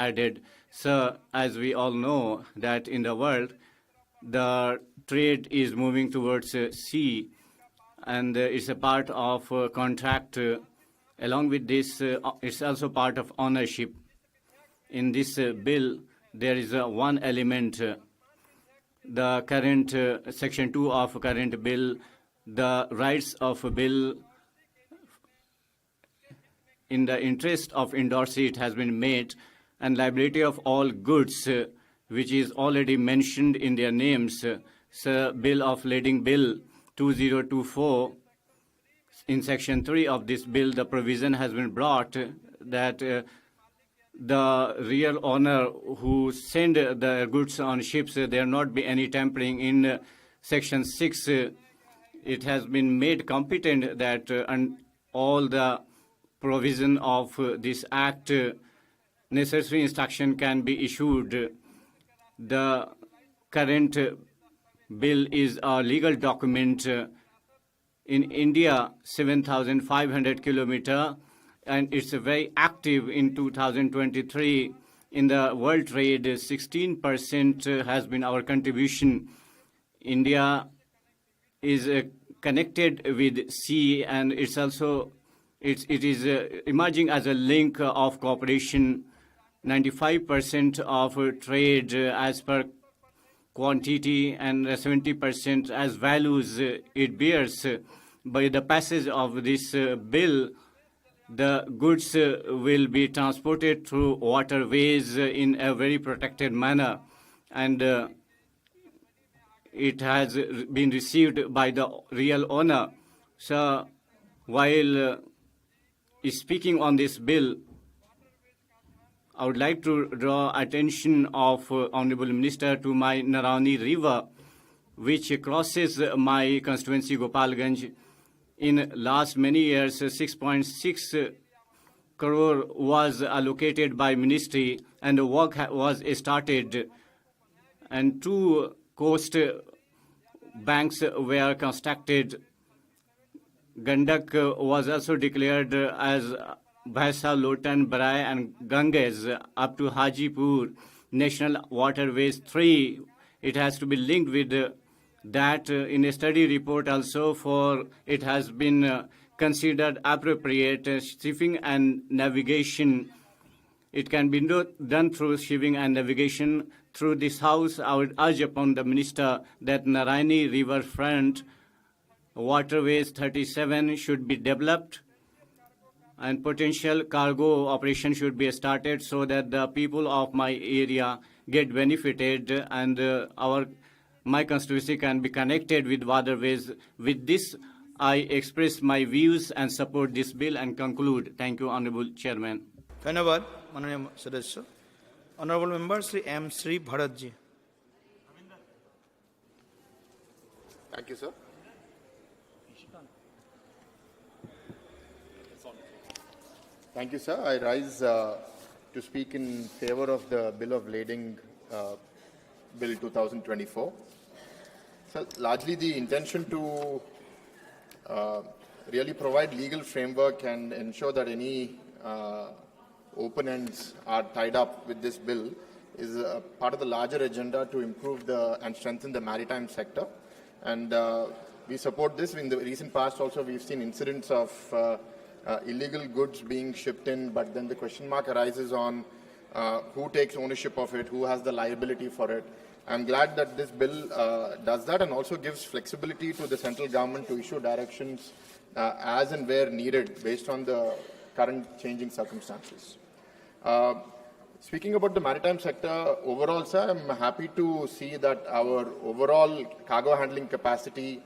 added. So, as we all know, that in the world, the trade is moving towards sea, and it's a part of contract. Along with this, it's also part of ownership. In this bill, there is one element, the current Section 2 of current bill, the rights of a bill. In the interest of endorsing it has been made, and liability of all goods, which is already mentioned in their names. So, Bill of Lading Bill 2024, in Section 3 of this bill, the provision has been brought that the real owner who send the goods on ships, there not be any tampering. In Section 6, it has been made competent that all the provision of this act, necessary instruction can be issued. The current bill is a legal document. In India, 7,500 kilometers, and it's very active in 2023. In the world trade, 16% has been our contribution. India is connected with sea, and it is emerging as a link of cooperation. 95% of trade as per quantity and 70% as values it bears. By the passage of this bill, the goods will be transported through waterways in a very protected manner, and it has been received by the real owner. So, while speaking on this bill, I would like to draw attention of Honorable Minister to my Narani River, which crosses my constituency Gopalganj. In last many years, 6.6 crore was allocated by ministry, and the work was started, and 2 coast banks were constructed. Gandak was also declared as Bhaisa, Lotan, Barai, and Ganges up to Hajipur. National Waterways 3, it has to be linked with that. In a study report also, for it has been considered appropriate shipping and navigation. It can be done through shipping and navigation. Through this house, I would urge upon the minister that Narayani Riverfront Waterways 37 should be developed, and potential cargo operation should be started so that the people of my area get benefited, and my constituency can be connected with waterways. With this, I express my views and support this bill and conclude. Thank you, Honorable Chairman. धन्यवाद माननीय सदस्य. Honorable member Sri M. Sri Bharat ji. Thank you, sir. Thank you, sir. I rise to speak in favor of the Bill of Lading, Bill 2024. So, largely the intention to really provide legal framework and ensure that any open ends are tied up with this bill is a part of the larger agenda to improve and strengthen the maritime sector. And we support this. In the recent past also, we've seen incidents of illegal goods being shipped in, but then the question mark arises on who takes ownership of it, who has the liability for it. I'm glad that this bill does that and also gives flexibility to the central government to issue directions as and where needed based on the current changing circumstances. Speaking about the maritime sector overall, sir, I'm happy to see that our overall cargo handling capacity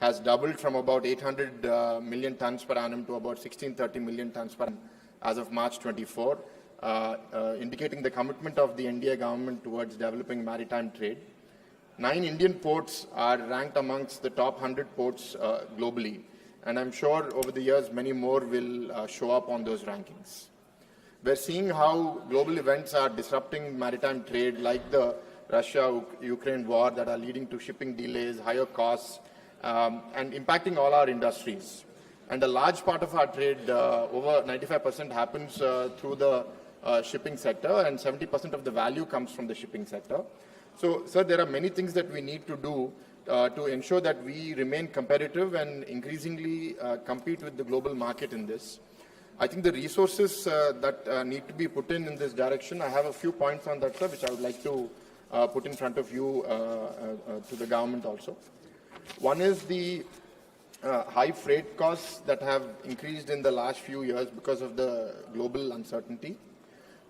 has doubled from about 800 million tons per annum to about 1630 million tons per annum as of March 24, indicating the commitment of the NDA government towards developing maritime trade. 9 Indian ports are ranked amongst the top 100 ports globally, and I'm sure over the years many more will show up on those rankings. We're seeing how global events are disrupting maritime trade, like the Russia-Ukraine war, that are leading to shipping delays, higher costs, and impacting all our industries. And a large part of our trade, over 95%, happens through the shipping sector, and 70% of the value comes from the shipping sector. So, sir, there are many things that we need to do to ensure that we remain competitive and increasingly compete with the global market in this. I think the resources that need to be put in this direction, I have a few points on that, sir, which I would like to put in front of you to the government also. One is the high freight costs that have increased in the last few years because of the global uncertainty.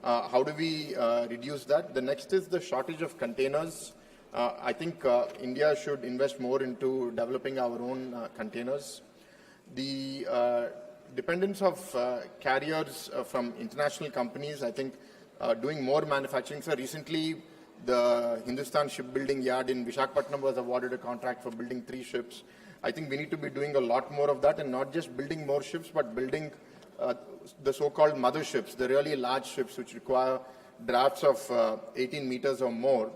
How do we reduce that? The next is the shortage of containers. I think India should invest more into developing our own containers. The dependence of carriers from international companies, I think doing more manufacturing. So recently, the Hindustan Shipbuilding Yard in Visakhapatnam was awarded a contract for building 3 ships. I think we need to be doing a lot more of that, and not just building more ships, but building the so-called mother ships, the really large ships which require drafts of 18 meters or more.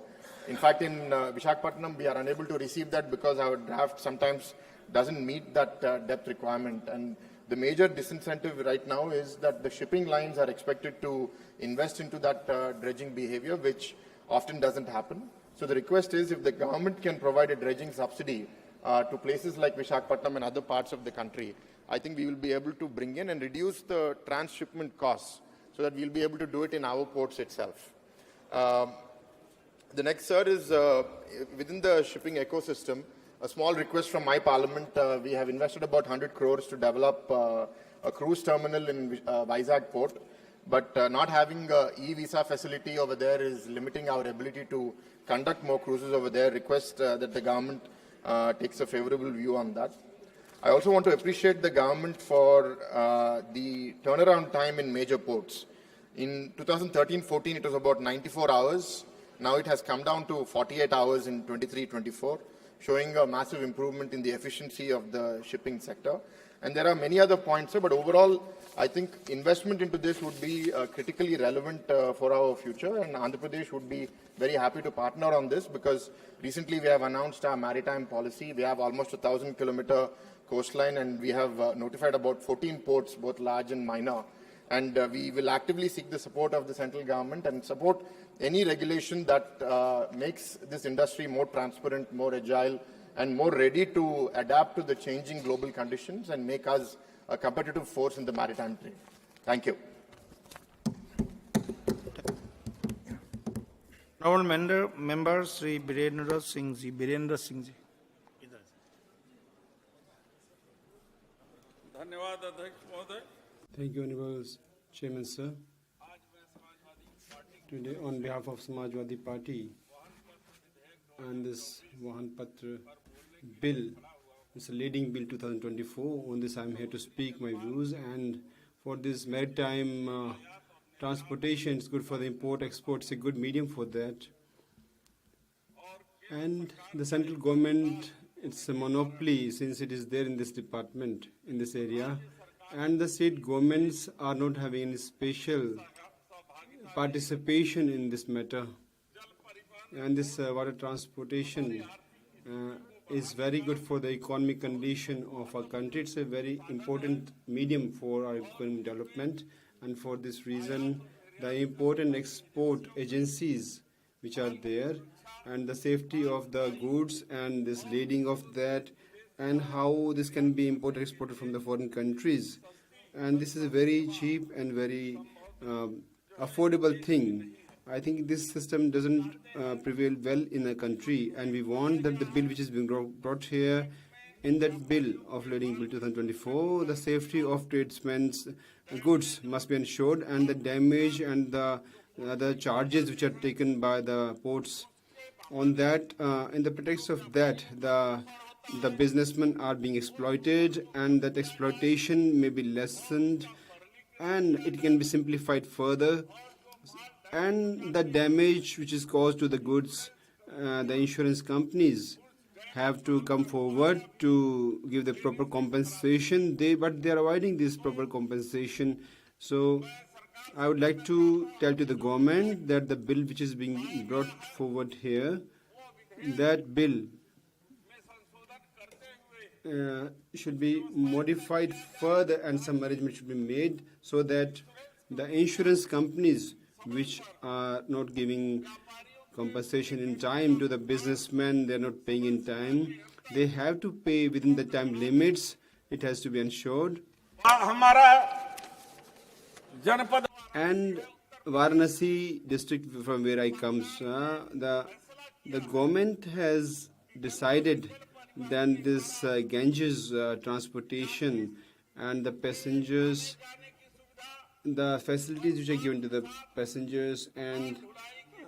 In fact, in Visakhapatnam, we are unable to receive that because our draft sometimes doesn't meet that depth requirement. And the major disincentive right now is that the shipping lines are expected to invest into that dredging behavior, which often doesn't happen. So the request is, if the government can provide a dredging subsidy to places like Visakhapatnam and other parts of the country, I think we will be able to bring in and reduce the transshipment costs so that we'll be able to do it in our ports itself. The next, sir, is within the shipping ecosystem, a small request from my parliament. We have invested about 100 crores to develop a cruise terminal in Vizag port, but not having a e-visa facility over there is limiting our ability to conduct more cruises over there. Request that the government takes a favorable view on that. I also want to appreciate the government for the turnaround time in major ports. In 2013-14, it was about 94 hours. Now it has come down to 48 hours in 23-24, showing a massive improvement in the efficiency of the shipping sector. And there are many other points, but overall, I think investment into this would be critically relevant for our future, and Andhra Pradesh would be very happy to partner on this, because recently we have announced our maritime policy. We have almost 1,000-kilometer coastline, and we have notified about 14 ports, both large and minor. And we will actively seek the support of the central government and support any regulation that makes this industry more transparent, more agile, and more ready to adapt to the changing global conditions and make us a competitive force in the maritime trade. Thank you. Honourable Member Sri Birendra Singh Ji. Birendra Singh Ji. Thank you, Honourable Chairman, sir. Today, on behalf of Samajwadi Party and this Vahan Patra bill, it's a leading bill 2024. On this, I'm here to speak my views. And for this maritime transportation, it's good for the import-export. It's a good medium for that. And the central government, it's a monopoly since it is there in this department, in this area. And the state governments are not having any special participation in this matter. And this water transportation is very good for the economic condition of our country. It's a very important medium for our economic development. And for this reason, the import and export agencies which are there, and the safety of the goods and this lading of that, and how this can be imported exported from the foreign countries. And this is a very cheap and very affordable thing. I think this system doesn't prevail well in a country, and we want that the bill which is being brought here, in that bill of Leading Bill 2024, the safety of tradesmen's goods must be ensured, and the damage and the charges which are taken by the ports on that, in the pretext of that, the businessmen are being exploited, and that exploitation may be lessened and it can be simplified further. And the damage which is caused to the goods, the insurance companies have to come forward to give the proper compensation. But they are avoiding this proper compensation. So I would like to tell to the government that the bill which is being brought forward here, that bill should be modified further, and some arrangement should be made so that The insurance companies which are not giving compensation in time to the businessmen, they're not paying in time. They have to pay within the time limits. It has to be ensured. And Varanasi district from where I come, the government has decided that this Ganges transportation and the passengers, the facilities which are given to the passengers and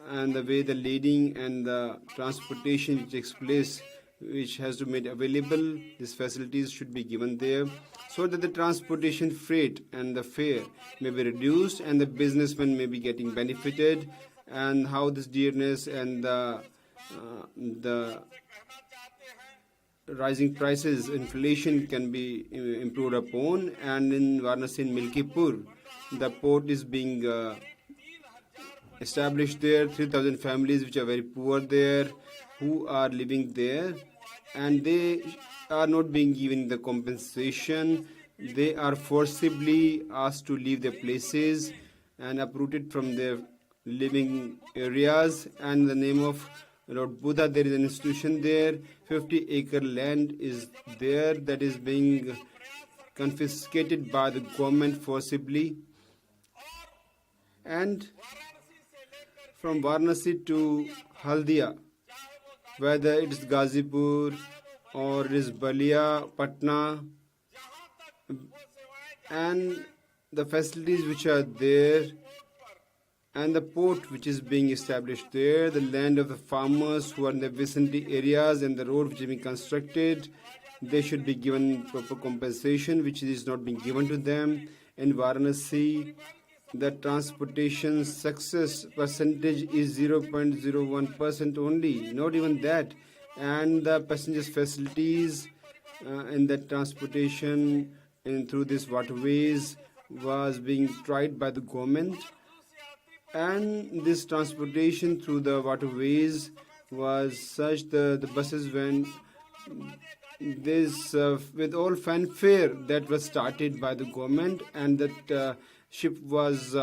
the way the leading and the transportation which takes place, which has to be made available, these facilities should be given there so that the transportation freight and the fare may be reduced and the businessmen may be getting benefited, and how this dearness and the rising prices, inflation can be improved upon. And in Varanasi and Milkipur, the port is being established there. 3,000 families which are very poor there, who are living there, and they are not being given the compensation. They are forcibly asked to leave their places and uprooted from their living areas. And in the name of Lord Buddha, there is an institution there. 50-acre land is there that is being confiscated by the government forcibly. And from Varanasi to Haldia, whether it is Gazipur or it is Balia, Patna, and the facilities which are there, and the port which is being established there, the land of the farmers who are in the vicinity areas, and the road which is being constructed, they should be given proper compensation, which is not being given to them. In Varanasi, the transportation success percentage is 0.01% only, not even that. And the passengers facilities in the transportation and through these waterways was being tried by the government. And this transportation through the waterways was such the buses went this with all fanfare that was started by the government, and that ship was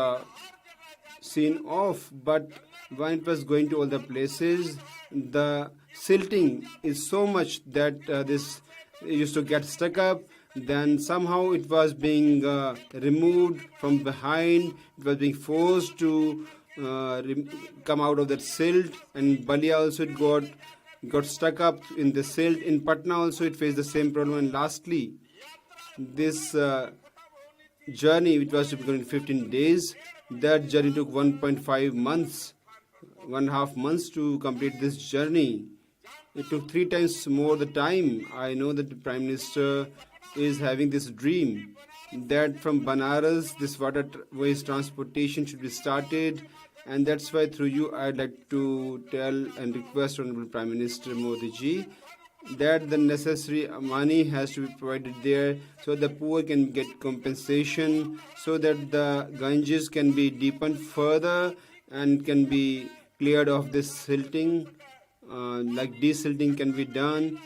seen off. But when it was going to all the places, the silting is so much that this used to get stuck up. Then somehow it was being removed from behind. It was being forced to come out of that silt. And Balia also it got stuck up in the silt. In Patna also it faced the same problem. And lastly, this journey, which was to be done in 15 days, that journey took 1.5 months, 1.5 months to complete this journey. It took 3 times more the time. I know that the Prime Minister is having this dream that from Banaras this waterways transportation should be started, and that's why through you I'd like to tell and request Honorable Prime Minister Modi ji that the necessary money has to be provided there so the poor can get compensation, so that the Ganges can be deepened further and can be cleared of this silting, like desilting can be done.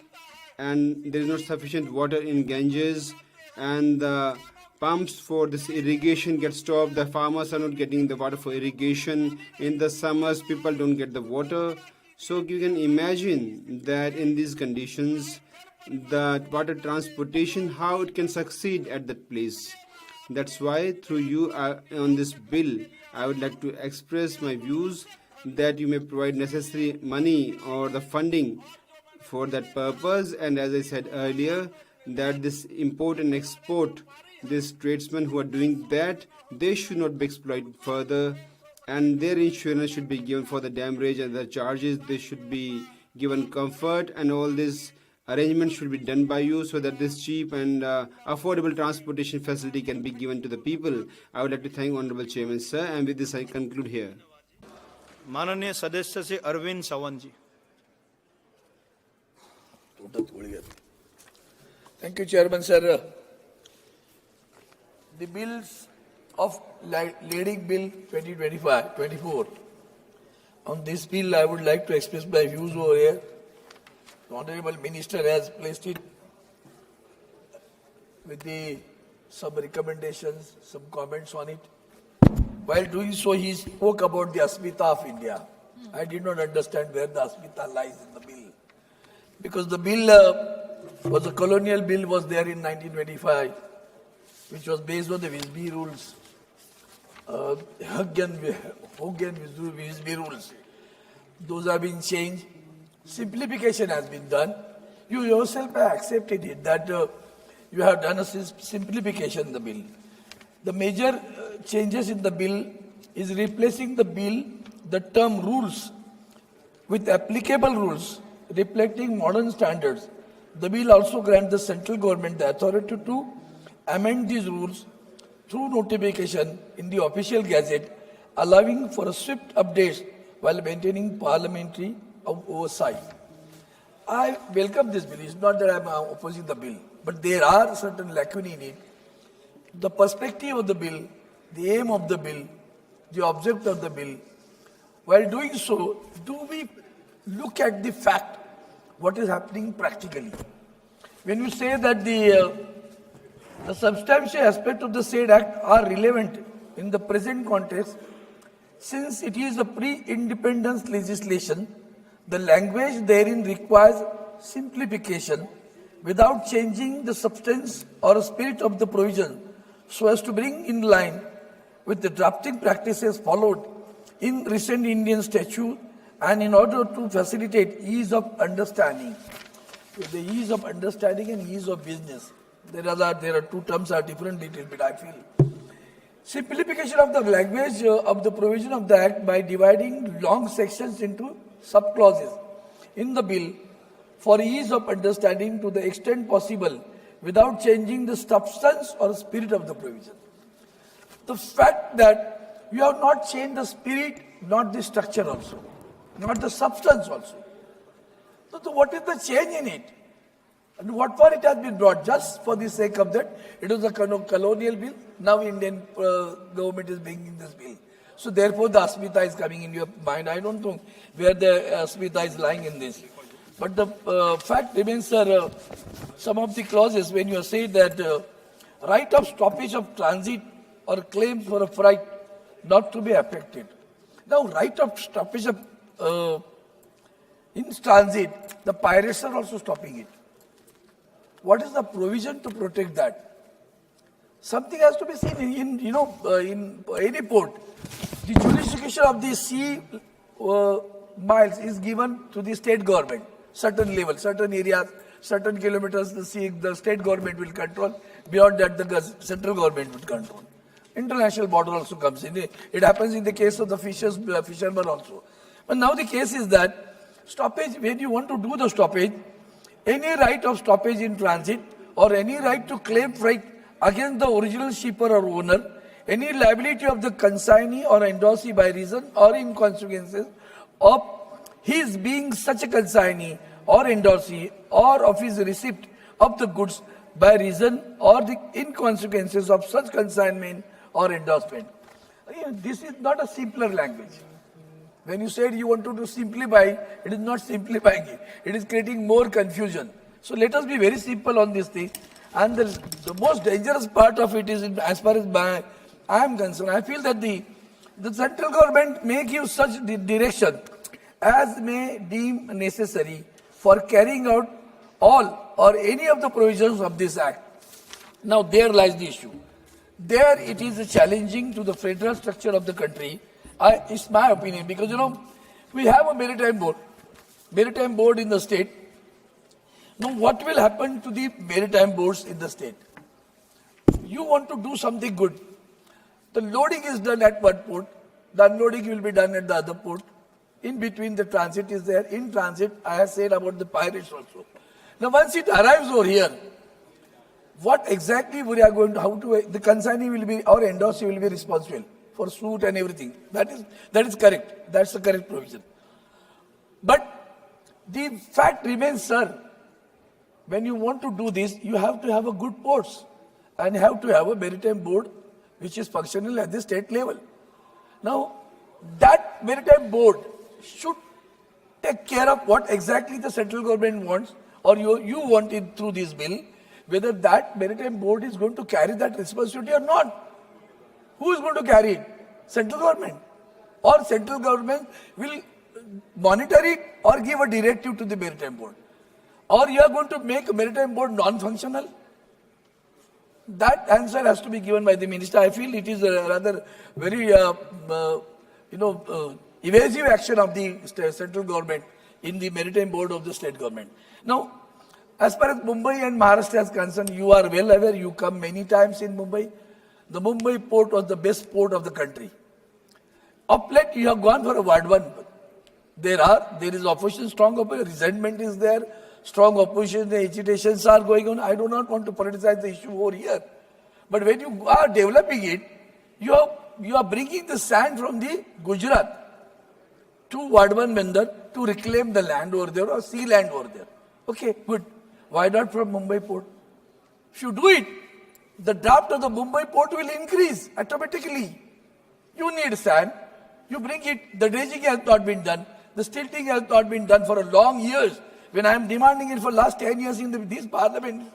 And there is not sufficient water in Ganges, and the pumps for this irrigation get stopped. The farmers are not getting the water for irrigation. In the summers, people don't get the water. So you can imagine that in these conditions, the water transportation, how it can succeed at that place. That's why through you on this bill, I would like to express my views that you may provide necessary money or the funding for that purpose. And as I said earlier, that this import and export, these tradesmen who are doing that, they should not be exploited further, and their insurance should be given for the damage and the charges. They should be given comfort, and all this arrangement should be done by you so that this cheap and affordable transportation facility can be given to the people. I would like to thank Honorable Chairman, sir, and with this I conclude here. माननीय सदस्य से अरविंद सावंत जी. Thank you, Chairman, sir. The bills of leading bill 2025-24. On this bill, I would like to express my views over here. The Honorable Minister has placed it with some recommendations, some comments on it. While doing so, he spoke about the Asmita of India. I did not understand where the Asmita lies in the bill. Because the bill was a colonial bill, was there in 1925, which was based on the Visby rules. Huggen Visby rules. Those have been changed. Simplification has been done. You yourself have accepted it, that you have done a simplification in the bill. The major changes in the bill is replacing the term rules with applicable rules reflecting modern standards. The bill also grants the central government the authority to amend these rules through notification in the official gazette, allowing for a swift updates while maintaining parliamentary oversight. I welcome this bill. It's not that I am opposing the bill, but there are certain lacunae in it. The perspective of the bill, the aim of the bill, the object of the bill. While doing so, do we look at the fact, what is happening practically? When you say that the substantial aspects of the said act are relevant in the present context, since it is a pre-independence legislation, the language therein requires simplification without changing the substance or spirit of the provision, so as to bring in line with the drafting practices followed in recent Indian statute and in order to facilitate ease of understanding. With the ease of understanding and ease of business, there are two terms are different little bit, I feel. Simplification of the language of the provision of the Act by dividing long sections into sub-clauses in the bill for ease of understanding to the extent possible without changing the substance or spirit of the provision. The fact that you have not changed the spirit, not the structure also, not the substance also. So what is the change in it? And what for it has been brought? Just for the sake of that, it was a colonial bill. Now Indian government is bringing this bill. So therefore the Asmita is coming in your mind. I don't know where the Asmita is lying in this. But the fact remains, sir, some of the clauses when you say that right of stoppage of transit or claims for a freight not to be affected. Now right of stoppage of in transit, the pirates are also stopping it. What is the provision to protect that? Something has to be seen in any port. The jurisdiction of the sea miles is given to the state government. Certain level, certain areas, certain kilometers, the state government will control. Beyond that, the central government will control. International border also comes in. It happens in the case of the fishermen also. But now the case is that stoppage, when you want to do the stoppage, any right of stoppage in transit or any right to claim freight against the original shipper or owner, any liability of the consignee or endorsee by reason or in consequences of his being such a consignee or endorsee or of his receipt of the goods by reason or the inconsequences of such consignment or endorsement. This is not a simpler language. When you said you wanted to simplify, it is not simplifying it. It is creating more confusion. So let us be very simple on this thing. And the most dangerous part of it is, as far as I am concerned, I feel that the central government may give such direction as may deem necessary for carrying out all or any of the provisions of this act. Now there lies the issue. There it is challenging to the federal structure of the country. It's my opinion, because we have a maritime board in the state. Now what will happen to the maritime boards in the state? You want to do something good. The loading is done at one port, the unloading will be done at the other port. In between the transit is there. In transit, I have said about the pirates also. Now once it arrives over here, what exactly we are going to, the consignee will be, or endorsee will be responsible for suit and everything. That is correct. That's the correct provision. But the fact remains, sir, when you want to do this, you have to have a good ports and have to have a maritime board which is functional at the state level. Now, that maritime board should take care of what exactly the central government wants, or you want it through this bill, whether that maritime board is going to carry that responsibility or not. Who is going to carry it? Central government. Or central government will monitor it or give a directive to the maritime board. Or you are going to make a maritime board non-functional. That answer has to be given by the minister. I feel it is a rather very, evasive action of the central government in the maritime board of the state government. Now, as far as Mumbai and Maharashtra is concerned, you are well aware, you come many times in Mumbai. The Mumbai port was the best port of the country. Of late, you have gone for a ward one. There is opposition, strong opposition, resentment is there, strong opposition, the agitations are going on. I do not want to politicize the issue over here. But when you are developing it, you are bringing the sand from the Gujarat to ward one vendor to reclaim the land over there or sea land over there. Okay, good. Why not from Mumbai port? If you do it, the draft of the Mumbai port will increase automatically. You need sand. You bring it, the dredging has not been done, the stilting has not been done for a long years. When I am demanding it for last 10 years in this parliament,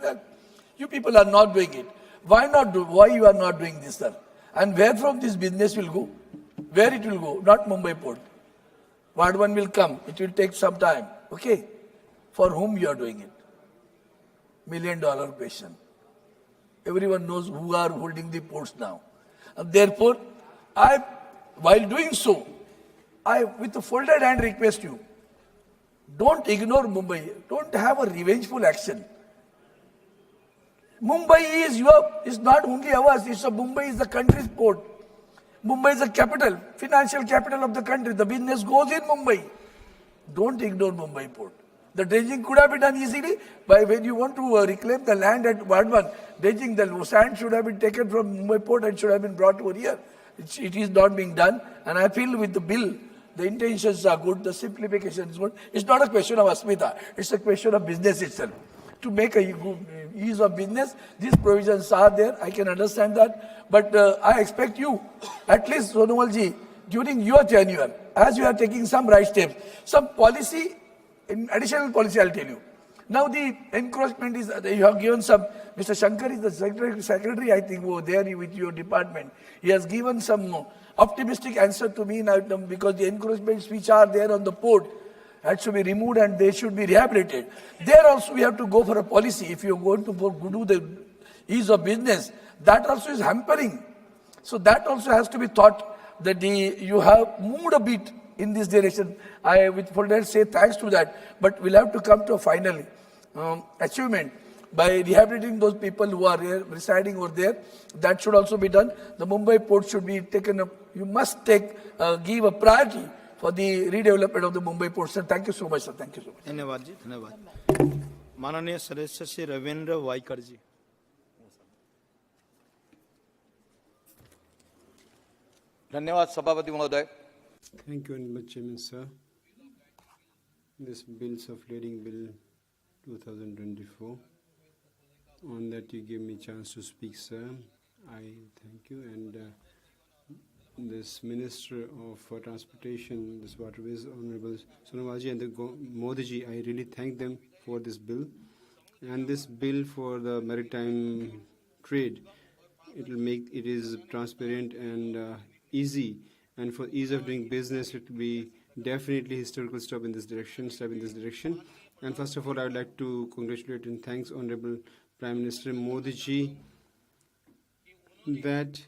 you people are not doing it. Why you are not doing this, sir? And where from this business will go? Where it will go? Not Mumbai port. Ward one will come. It will take some time. Okay? For whom you are doing it? $1 million question. Everyone knows who are holding the ports now. And therefore, while doing so, I, with a folded hand, request you, don't ignore Mumbai. Don't have a revengeful action. Mumbai is not only ours. Mumbai is the country's port. Mumbai is the capital, financial capital of the country. The business goes in Mumbai. Don't ignore Mumbai port. The dredging could have been done easily. By when you want to reclaim the land at Wardman, dredging, the sand should have been taken from Mumbai port and should have been brought over here. It is not being done, and I feel with the bill, the intentions are good, the simplification is good. It's not a question of Asmita, it's a question of business itself. To make a ease of business, these provisions are there, I can understand that, but I expect you, at least Sonowalji, during your tenure, as you are taking some right steps, some policy, additional policy I'll tell you. Now the encroachment is, you have given some, Mr. Shankar is the secretary, I think, over there with your department. He has given some optimistic answer to me now because the encroachments which are there on the port had to be removed and they should be rehabilitated. There also we have to go for a policy. If you are going to do the ease of business, that also is hampering. So that also has to be thought that you have moved a bit in this direction. I, with full delight, say thanks to that, but we'll have to come to a final achievement by rehabilitating those people who are here, residing over there. That should also be done. The Mumbai port should be taken up. You must give a priority for the redevelopment of the Mumbai port. Sir, thank you so much, sir. Thank you so much. धन्यवाद जी, धन्यवाद. माननीय सदस्य श्री रविंद्र वाइकर जी. धन्यवाद सभापति महोदय. Thank you very much, Chairman, sir. This bills of lading bill 2024. On that you gave me chance to speak, sir. I thank you. And this Minister of Transportation, this Waterways, Honorable Sonowalji and the Modiji, I really thank them for this bill. And this bill for the maritime trade, it will make it is transparent and easy. And for ease of doing business, it will be definitely historical step in this direction. And first of all, I would like to congratulate and thanks Honorable Prime Minister Modi ji that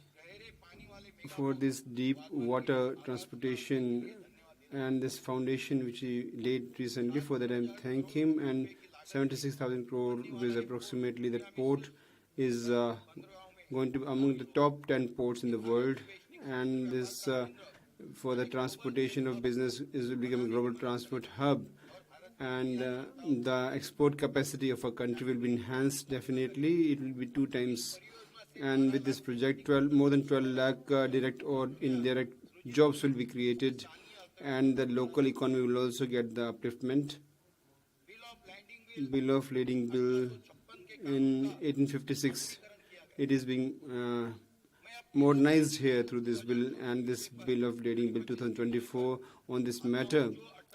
for this deep water transportation and this foundation which he laid recently. For that, I thank him. And 76,000 crore is approximately that port is going to be among the top 10 ports in the world. And this for the transportation of business is becoming a global transport hub, and the export capacity of a country will be enhanced. Definitely it will be 2 times, and with this project more than 12 lakh direct or indirect jobs will be created, and the local economy will also get the upliftment. Bill of lading bill in 1856, it is being modernized here through this bill, and this bill of lading bill 2024 on this matter.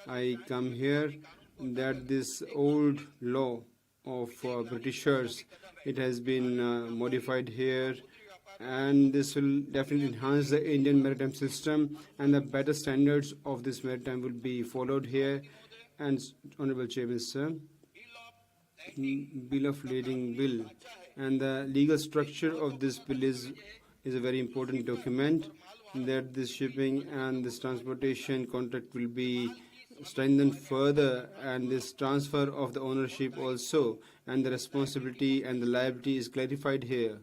I come here that this old law of Britishers, it has been modified here, and this will definitely enhance the Indian maritime system, and the better standards of this maritime will be followed here. And Honorable Chairman, sir, Bill of Lading Bill and the legal structure of this bill is a very important document, that this shipping and this transportation contract will be strengthened further, and this transfer of the ownership also, and the responsibility and the liability is clarified here.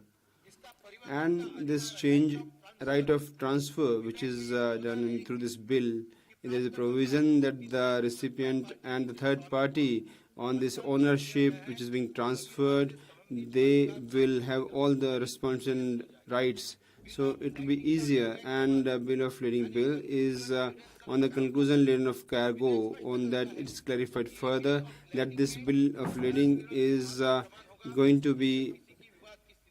And this change right of transfer, which is done through this bill, there is a provision that the recipient and the third party on this ownership which is being transferred, they will have all the responsibilities and rights, so it will be easier. And bill of lading bill is on the conclusion laden of cargo, on that it's clarified further that this bill of lading is going to be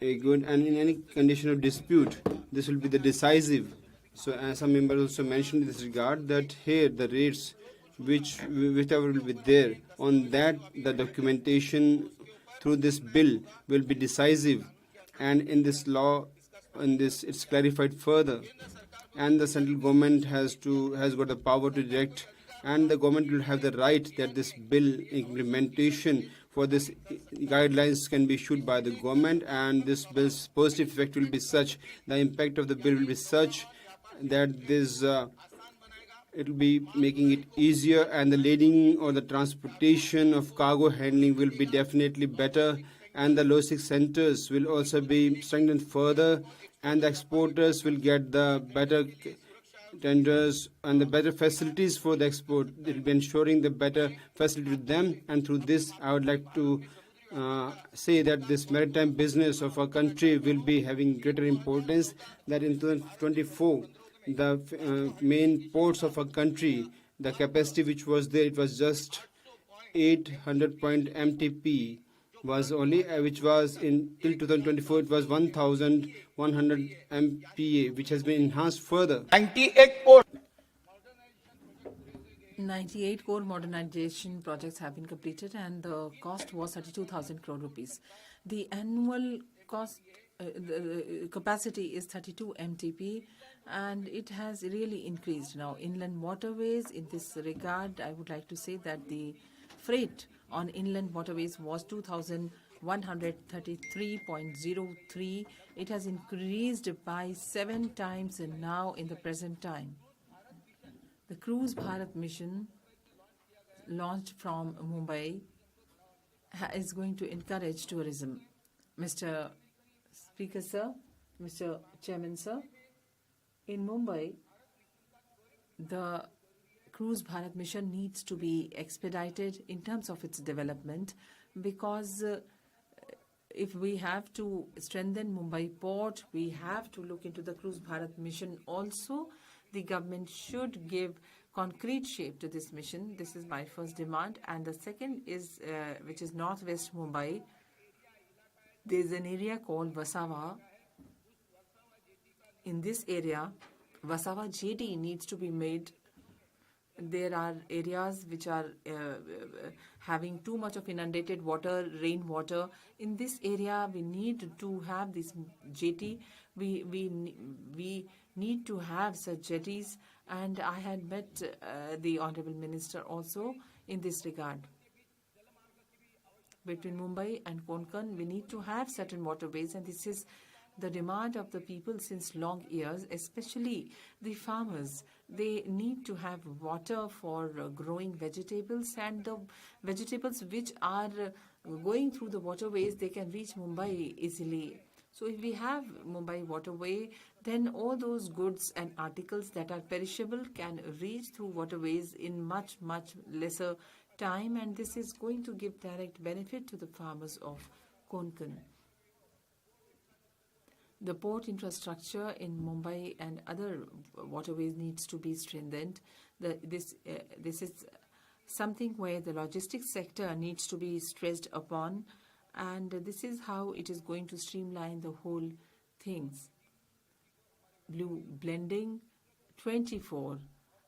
a good, and in any condition of dispute this will be the decisive. So as some members also mentioned in this regard, that here the rates whichever will be there, on that the documentation through this bill will be decisive, and in this law, in this it's clarified further. And the central government has got the power to direct, and the government will have the right that this bill implementation for this guidelines can be issued by the government, and this bill's positive effect will be such, the impact of the bill will be such that this it will be making it easier, and the lading or the transportation of cargo handling will be definitely better, and the logistics centers will also be strengthened further, and the exporters will get the better tenders and the better facilities for the export. It will be ensuring the better facility with them. And through this, I would like to say that this maritime business of our country will be having greater importance, that in 2024 the main ports of our country, the capacity which was there, it was just 800 point MTP was only, which was in till 2024 it was 1100 MPA, which has been enhanced further. 98 ports. 98 core modernization projects have been completed, and the cost was 32,000 crore rupees. The annual cost the capacity is 32 MTP, and it has really increased. Now, inland waterways, in this regard, I would like to say that the freight on inland waterways was 2,133.03. It has increased by 7 times and now in the present time. The Cruise Bharat mission, launched from Mumbai, is going to encourage tourism. Mr. Speaker, sir, Mr. Chairman, sir, in Mumbai, the Cruise Bharat mission needs to be expedited in terms of its development, because if we have to strengthen Mumbai port, we have to look into the Cruise Bharat mission also. The government should give concrete shape to this mission. This is my first demand. And the second is, which is northwest Mumbai, there's an area called Wasava. In this area, Wasava jetty needs to be made. There are areas which are having too much of inundated water, rainwater. In this area, we need to have this jetty. We need to have such jetties, and I had met the Honorable Minister also in this regard. Between Mumbai and Konkan, we need to have certain waterways, and this is the demand of the people since long years, especially the farmers. They need to have water for growing vegetables, and the vegetables which are going through the waterways, they can reach Mumbai easily. So if we have Mumbai waterway, then all those goods and articles that are perishable can reach through waterways in much, much lesser time, and this is going to give direct benefit to the farmers of Konkan. The port infrastructure in Mumbai and other waterways needs to be strengthened. This is something where the logistics sector needs to be stressed upon, and this is how it is going to streamline the whole things. Blue blending 24,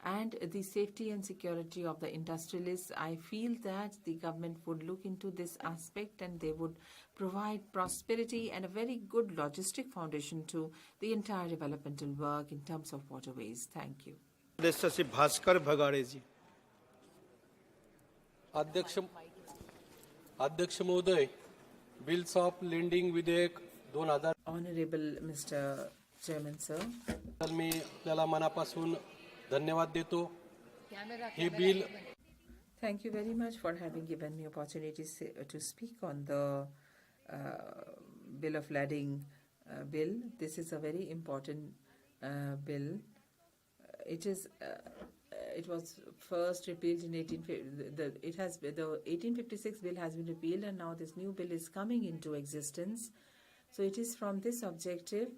and the safety and security of the industrialists. I feel that the government would look into this aspect and they would provide prosperity and a very good logistic foundation to the entire developmental work in terms of waterways. Thank you. सदस्य श्री भास्कर भगाड़े जी. अध्यक्ष अध्यक्ष महोदय, bills of lending विधेयक 2000 Honorable Mr. Chairman, sir. मी आपल्याला मनापासून धन्यवाद देतो. हे bill Thank you very much for having given me opportunity to speak on the Bill of Lading bill. This is a very important bill. It was first repealed in 1856 bill has been repealed, and now this new bill is coming into existence. So it is from this objective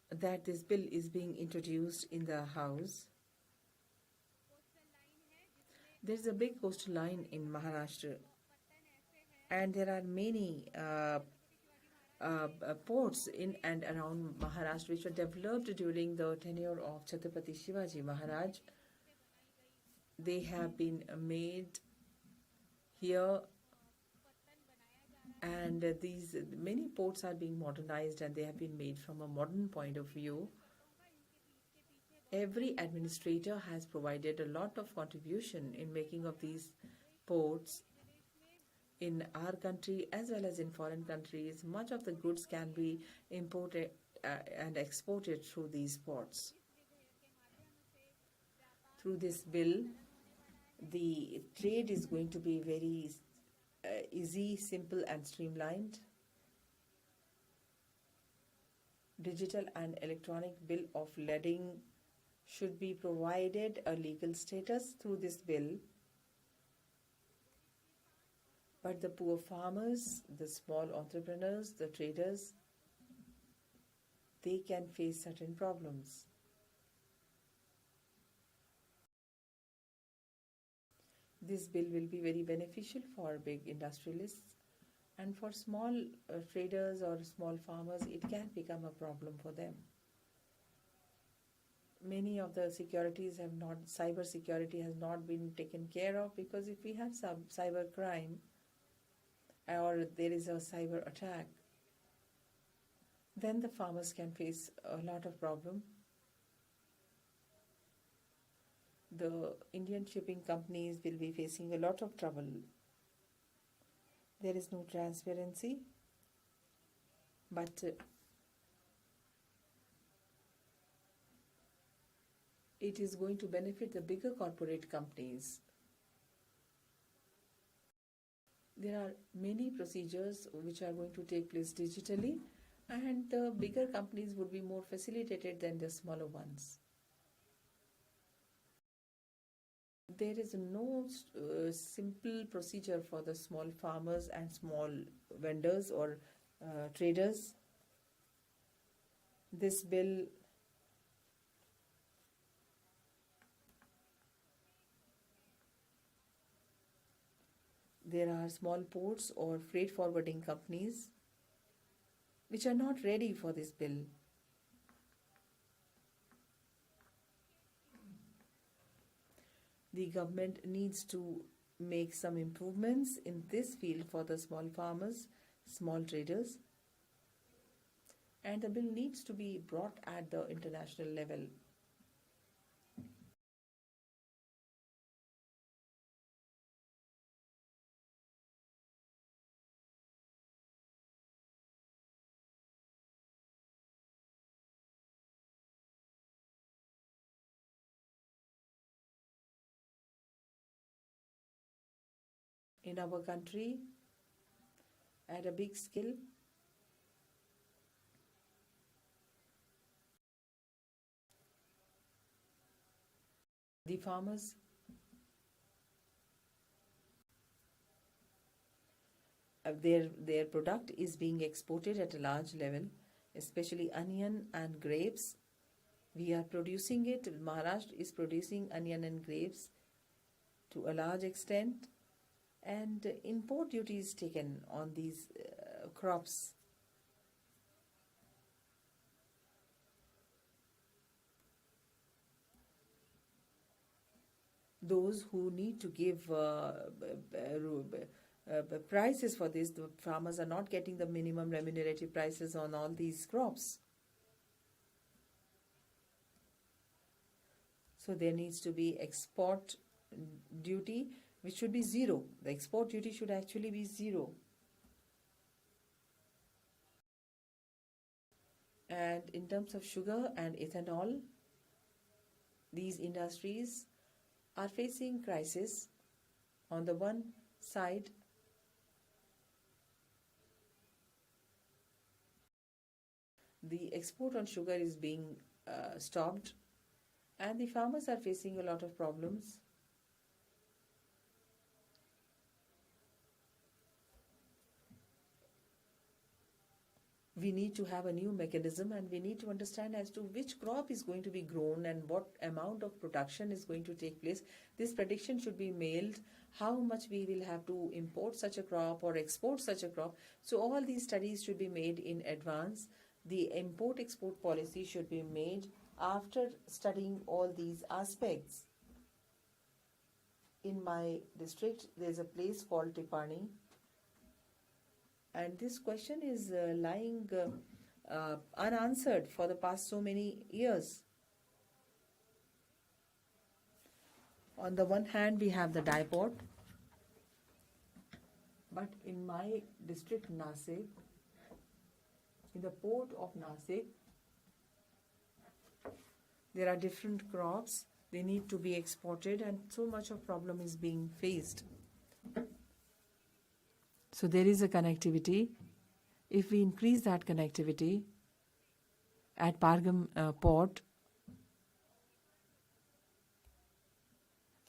that this bill is being introduced in the House. There is a big coastal line in Maharashtra, and there are many ports in and around Maharashtra which were developed during the tenure of Chhatrapati Shivaji Maharaj. They have been made here, and these many ports are being modernized, and they have been made from a modern point of view. Every administrator has provided a lot of contribution in making of these ports in our country as well as in foreign countries. Much of the goods can be imported and exported through these ports. Through this bill, the trade is going to be very easy, simple and streamlined. Digital and electronic bill of lading should be provided a legal status through this bill. But the poor farmers, the small entrepreneurs, the traders, they can face certain problems. This bill will be very beneficial for big industrialists, and for small traders or small farmers, it can become a problem for them. Many of the securities have not, cyber security has not been taken care of, because if we have some cyber crime or there is a cyber attack, then the farmers can face a lot of problem. The Indian shipping companies will be facing a lot of trouble. There is no transparency, but it is going to benefit the bigger corporate companies. There are many procedures which are going to take place digitally, and the bigger companies would be more facilitated than the smaller ones. There is no simple procedure for the small farmers and small vendors or traders. This bill there are small ports or freight forwarding companies which are not ready for this bill. The government needs to make some improvements in this field for the small farmers, small traders, and the bill needs to be brought at the international level. In our country, at a big scale, the farmers their product is being exported at a large level, especially onion and grapes. We are producing it. Maharashtra is producing onion and grapes to a large extent, and import duty is taken on these crops. those who need to give prices for this. The farmers are not getting the minimum remunerative prices on all these crops. So there needs to be export duty, which should be zero. The export duty should actually be zero. And in terms of sugar and ethanol, these industries are facing crisis. On the one side, the export on sugar is being stopped, and the farmers are facing a lot of problems. We need to have a new mechanism, and we need to understand as to which crop is going to be grown and what amount of production is going to take place. This prediction should be mailed, how much we will have to import such a crop or export such a crop. So all these studies should be made in advance. The import-export policy should be made after studying all these aspects. In my district, there is a place called Tipani, and this question is lying unanswered for the past so many years. On the one hand, we have the dye port, but in my district, Nasik, in the port of Nasik, there are different crops. They need to be exported, and so much of problem is being faced. So there is a connectivity. If we increase that connectivity at Pargam port,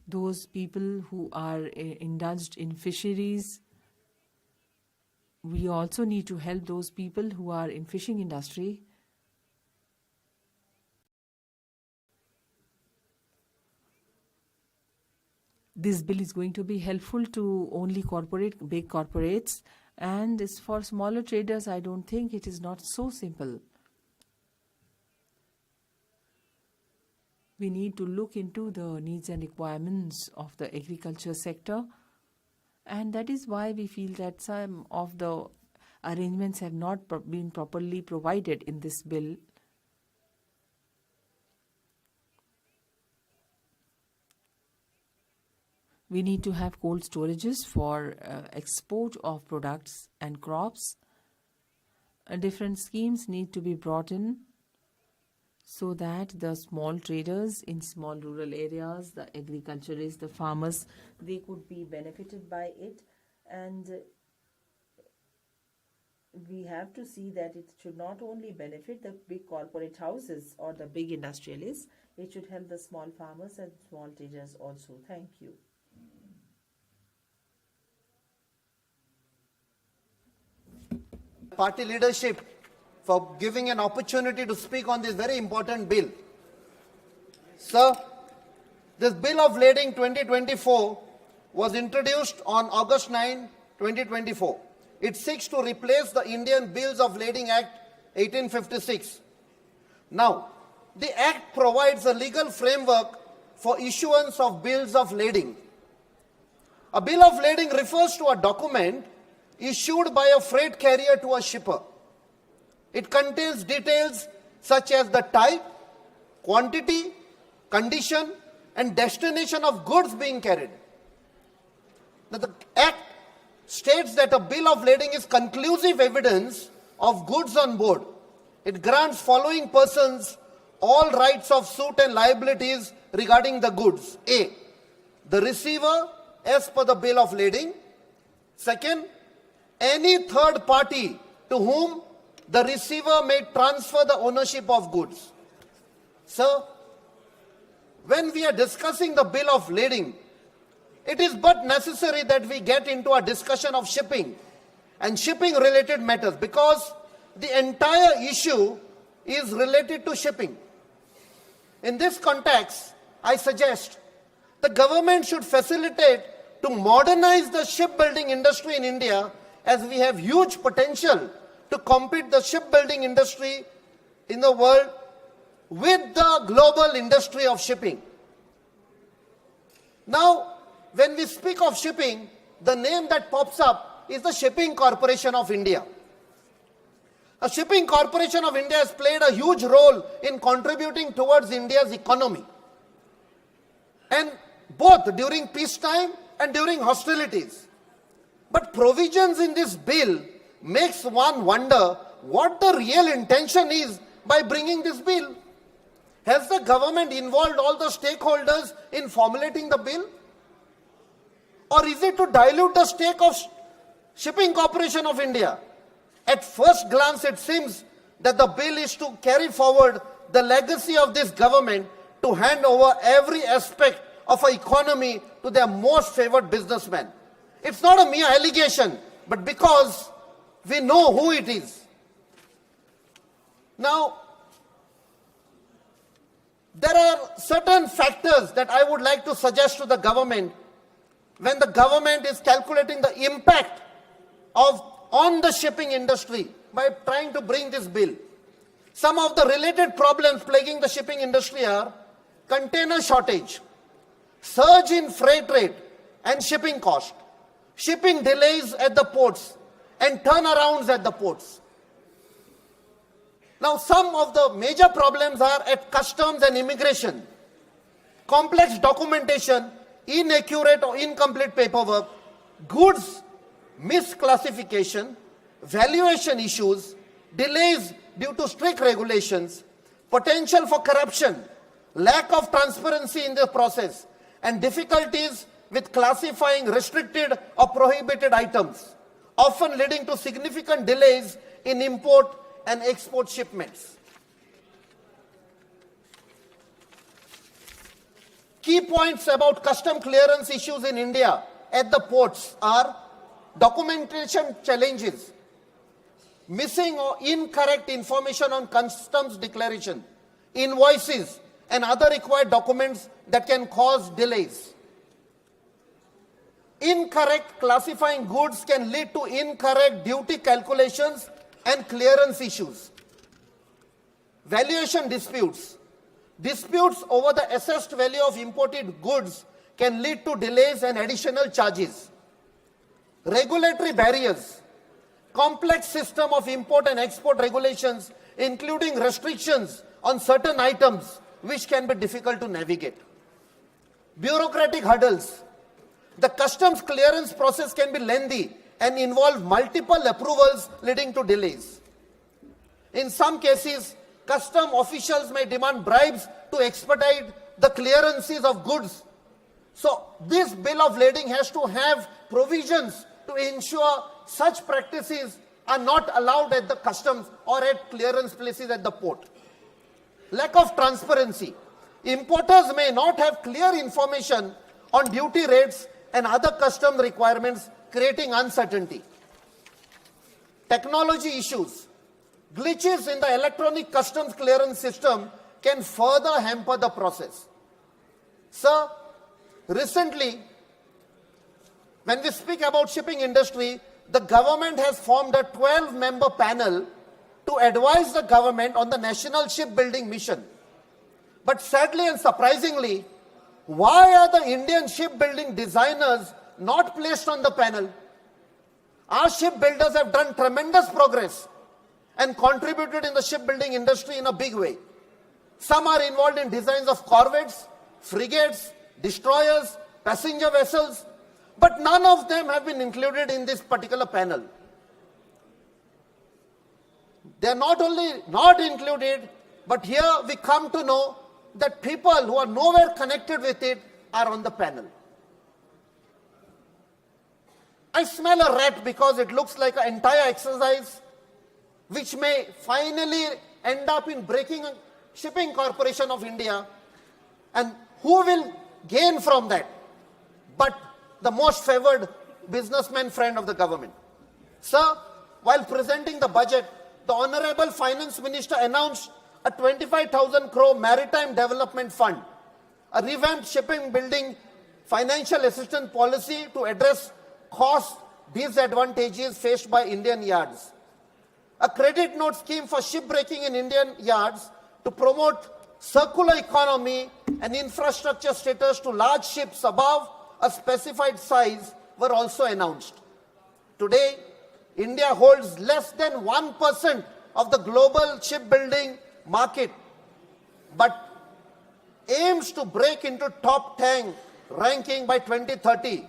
those people who are indulged in fisheries, we also need to help those people who are in fishing industry. This bill is going to be helpful to only big corporates, and as for smaller traders, I don't think it is not so simple. We need to look into the needs and requirements of the agriculture sector, and that is why we feel that some of the arrangements have not been properly provided in this bill. We need to have cold storages for export of products and crops. Different schemes need to be brought in so that the small traders in small rural areas, the agriculturists, the farmers, they could be benefited by it. And we have to see that it should not only benefit the big corporate houses or the big industrialists, it should help the small farmers and small traders also. Thank you. Party leadership for giving an opportunity to speak on this very important bill. Sir, this Bill of Lading 2024 was introduced on August 9, 2024. It seeks to replace the Indian Bills of Lading Act 1856. Now, the Act provides a legal framework for issuance of bills of lading. A bill of lading refers to a document issued by a freight carrier to a shipper. It contains details such as the type, quantity, condition, and destination of goods being carried. Now, the Act states that a bill of lading is conclusive evidence of goods on board. It grants following persons all rights of suit and liabilities regarding the goods. A, the receiver as per the bill of lading. Second, any third party to whom the receiver may transfer the ownership of goods. Sir, when we are discussing the bill of lading, it is but necessary that we get into a discussion of shipping and shipping related matters, because the entire issue is related to shipping. In this context, I suggest the government should facilitate to modernize the shipbuilding industry in India, as we have huge potential to compete the shipbuilding industry in the world with the global industry of shipping. Now, when we speak of shipping, the name that pops up is the Shipping Corporation of India. The Shipping Corporation of India has played a huge role in contributing towards India's economy. And both during peacetime and during hostilities. But provisions in this bill makes one wonder what the real intention is by bringing this bill. Has the government involved all the stakeholders in formulating the bill? Or is it to dilute the stake of Shipping Corporation of India? At first glance, it seems that the bill is to carry forward the legacy of this government to hand over every aspect of our economy to their most favored businessmen. It's not a mere allegation, but because we know who it is. Now, there are certain factors that I would like to suggest to the government when the government is calculating the impact on the shipping industry by trying to bring this bill. Some of the related problems plaguing the shipping industry are container shortage, surge in freight rate and shipping cost, shipping delays at the ports, and turnarounds at the ports. Now, some of the major problems are at customs and immigration, complex documentation, inaccurate or incomplete paperwork, goods misclassification, valuation issues, delays due to strict regulations, potential for corruption, lack of transparency in the process, and difficulties with classifying restricted or prohibited items, often leading to significant delays in import and export shipments. Key points about custom clearance issues in India at the ports are documentation challenges, missing or incorrect information on customs declaration, invoices, and other required documents that can cause delays. Incorrect classifying goods can lead to incorrect duty calculations and clearance issues. Valuation disputes. Disputes over the assessed value of imported goods can lead to delays and additional charges. Regulatory barriers. Complex system of import and export regulations, including restrictions on certain items, which can be difficult to navigate. Bureaucratic hurdles. The customs clearance process can be lengthy and involve multiple approvals leading to delays. In some cases, custom officials may demand bribes to expedite the clearances of goods. So this bill of lading has to have provisions to ensure such practices are not allowed at the customs or at clearance places at the port. Lack of transparency. Importers may not have clear information on duty rates and other custom requirements, creating uncertainty. Technology issues. Glitches in the electronic customs clearance system can further hamper the process. Sir, recently, when we speak about shipping industry, the government has formed a 12-member panel to advise the government on the national shipbuilding mission. But sadly and surprisingly, why are the Indian shipbuilding designers not placed on the panel? Our shipbuilders have done tremendous progress and contributed in the shipbuilding industry in a big way. Some are involved in designs of corvettes, frigates, destroyers, passenger vessels, but none of them have been included in this particular panel. They are not only not included, but here we come to know that people who are nowhere connected with it are on the panel. I smell a rat because it looks like an entire exercise which may finally end up in breaking Shipping Corporation of India, and who will gain from that but the most favored businessman friend of the government. Sir, while presenting the budget, the Honorable Finance Minister announced a 25,000 crore maritime development fund, a revamped shipping building financial assistance policy to address cost disadvantages faced by Indian yards, a credit note scheme for shipbreaking in Indian yards to promote circular economy and infrastructure status to large ships above a specified size were also announced. Today, India holds less than 1% of the global shipbuilding market, but aims to break into top 10 ranking by 2030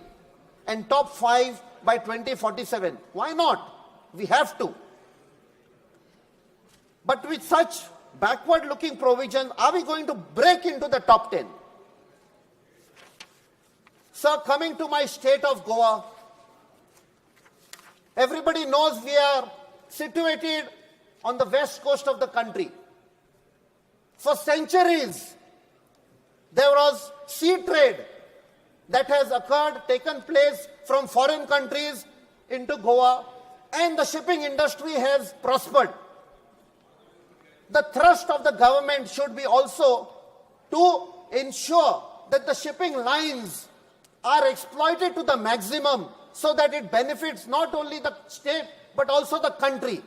and top 5 by 2047. Why not? We have to. But with such backward-looking provisions, are we going to break into the top 10? Sir, coming to my state of Goa, everybody knows we are situated on the west coast of the country. For centuries, there was sea trade that has occurred, taken place from foreign countries into Goa, and the shipping industry has prospered. The thrust of the government should be also to ensure that the shipping lines are exploited to the maximum so that it benefits not only the state but also the country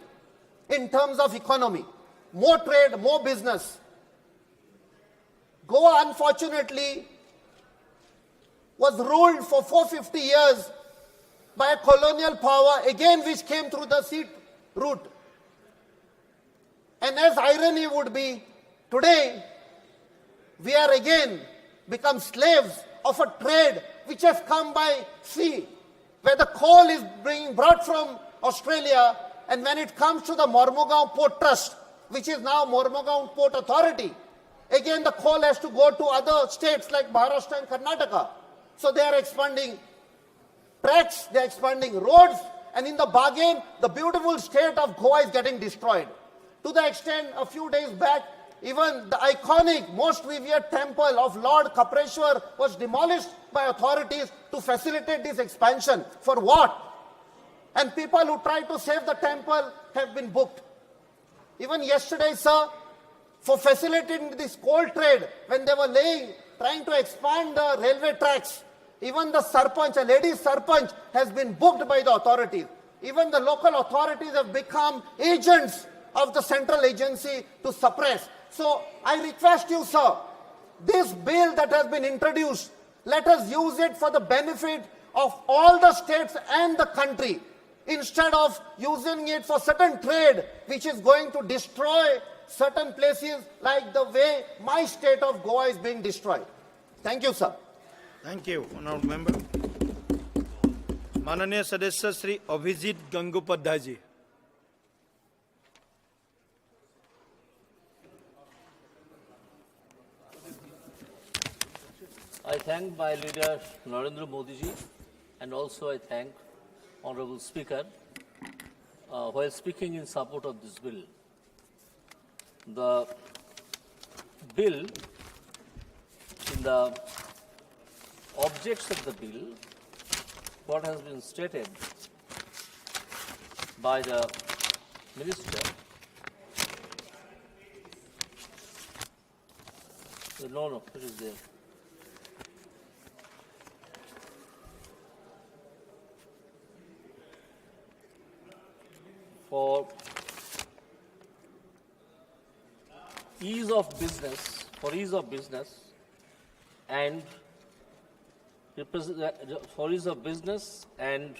in terms of economy. More trade, more business. Goa, unfortunately, was ruled for 450 years by a colonial power, again which came through the sea route. And as irony would be, today we are again become slaves of a trade which has come by sea, where the coal is being brought from Australia, and when it comes to the Mormugao Port Trust, which is now Mormugao Port Authority, again the coal has to go to other states like Maharashtra and Karnataka. So they are expanding tracks, they are expanding roads, and in the bargain, the beautiful state of Goa is getting destroyed. To the extent, a few days back, even the iconic, most revered temple of Lord Kapreshwar was demolished by authorities to facilitate this expansion. For what? And people who tried to save the temple have been booked. Even yesterday, sir, for facilitating this coal trade, when they were trying to expand the railway tracks, even the sarpanch, a lady sarpanch, has been booked by the authorities. Even the local authorities have become agents of the central agency to suppress. So I request you, sir, this bill that has been introduced, let us use it for the benefit of all the states and the country, instead of using it for certain trade which is going to destroy certain places like the way my state of Goa is being destroyed. Thank you, sir. Thank you, honorable member. माननीय सदस्य श्री अभिजीत गंगोपाध्याय जी. I thank my leader Narendra Modi ji, and also I thank Honorable Speaker while speaking in support of this bill. The bill, in the objects of the bill, what has been stated by the minister, no, it is there. For ease of business, and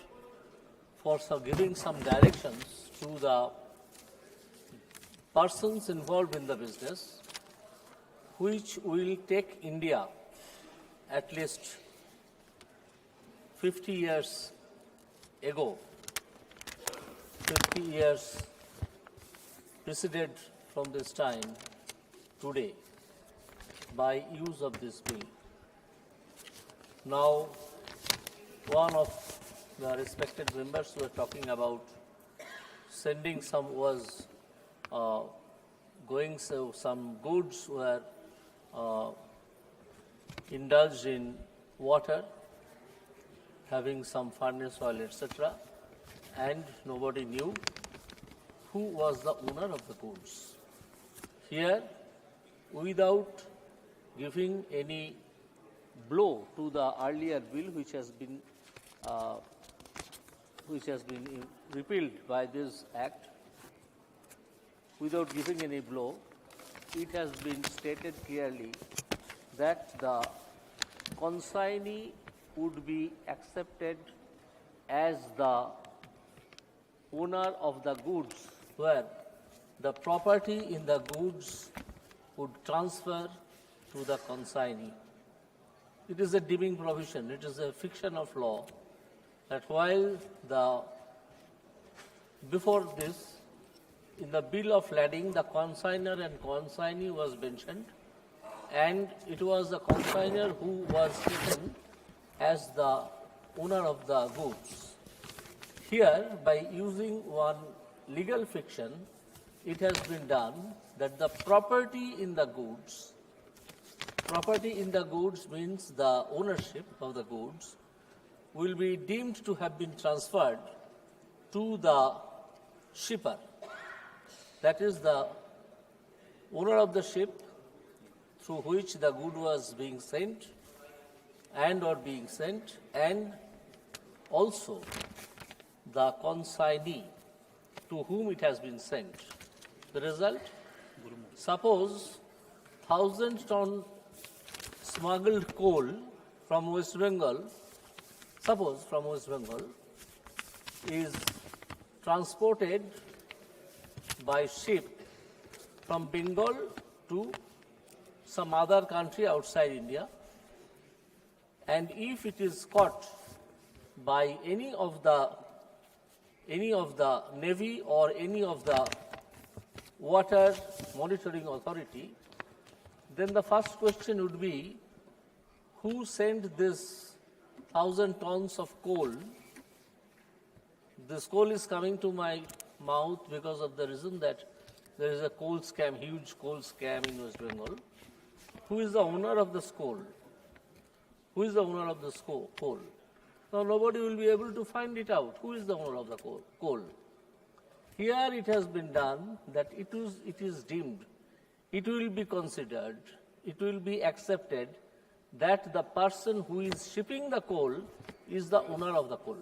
for giving some directions to the persons involved in the business, which will take India at least 50 years ago. 50 years preceded from this time today by use of this bill. Now, one of the respected members were talking about sending some some goods were indulged in water, having some furnace oil, etc., and nobody knew who was the owner of the goods. Here, without giving any blow to the earlier bill which has been repealed by this act, without giving any blow, it has been stated clearly that the consignee would be accepted as the owner of the goods, where the property in the goods would transfer to the consignee. It is a deeming provision, it is a fiction of law, that while before this, in the bill of lading, the consignor and consignee was mentioned, and it was the consignor who was taken as the owner of the goods. Here, by using one legal fiction, it has been done that the property in the goods means the ownership of the goods, will be deemed to have been transferred to the shipper. That is the owner of the ship through which the good was being sent and also the consignee to whom it has been sent. The result, suppose 1,000-ton smuggled coal from West Bengal, is transported by ship from Bengal to some other country outside India, and if it is caught by any of the Navy or any of the water monitoring authority, then the first question would be, who sent this 1,000 tons of coal? This coal is coming to my mouth because of the reason that there is a coal scam, huge coal scam in West Bengal. Who is the owner of this coal? Who is the owner of this coal? Now nobody will be able to find it out. Who is the owner of the coal? Here it has been done that it is deemed, it will be considered, it will be accepted that the person who is shipping the coal is the owner of the coal.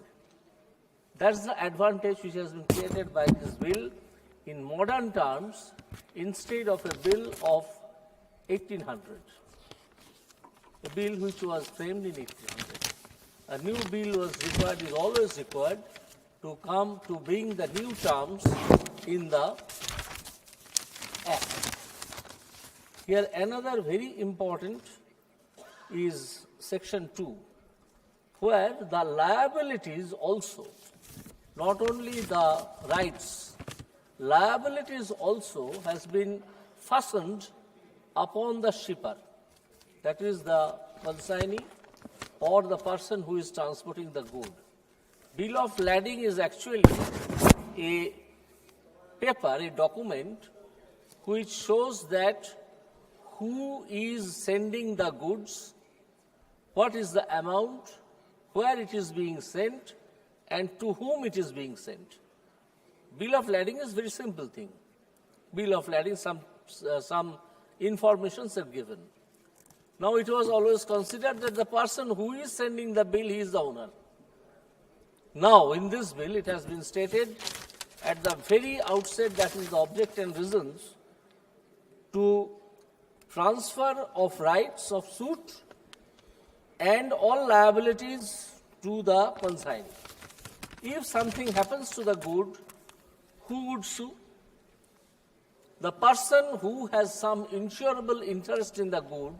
That's the advantage which has been created by this bill in modern terms instead of a bill of 1800. A bill which was framed in 1800. A new bill was required, is always required to come to bring the new terms in the Act. Here another very important is Section 2, where the liabilities also, not only the rights, liabilities also has been fastened upon the shipper, that is the consignee or the person who is transporting the good. Bill of lading is actually a paper, a document, which shows that who is sending the goods, what is the amount, where it is being sent, and to whom it is being sent. Bill of lading is a very simple thing. Bill of lading, some informations are given. Now it was always considered that the person who is sending the bill, he is the owner. Now in this bill it has been stated at the very outset, that is the object and reasons, to transfer of rights of suit and all liabilities to the consignee. If something happens to the good, who would sue? The person who has some insurable interest in the good.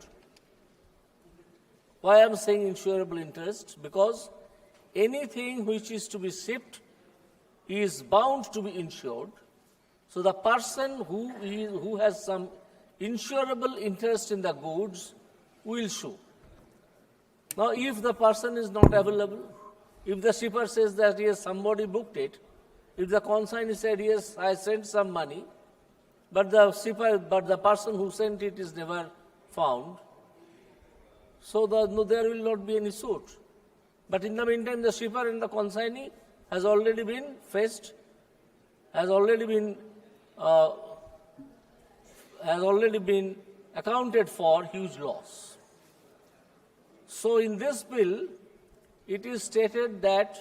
Why I am saying insurable interest? Because anything which is to be shipped is bound to be insured. So the person who has some insurable interest in the goods will sue. Now if the person is not available, if the shipper says that yes, somebody booked it, if the consignee said yes, I sent some money, but the person who sent it is never found, so there will not be any suit. But in the meantime, the shipper and the consignee has already been faced, has already been accounted for huge loss. So in this bill, it is stated that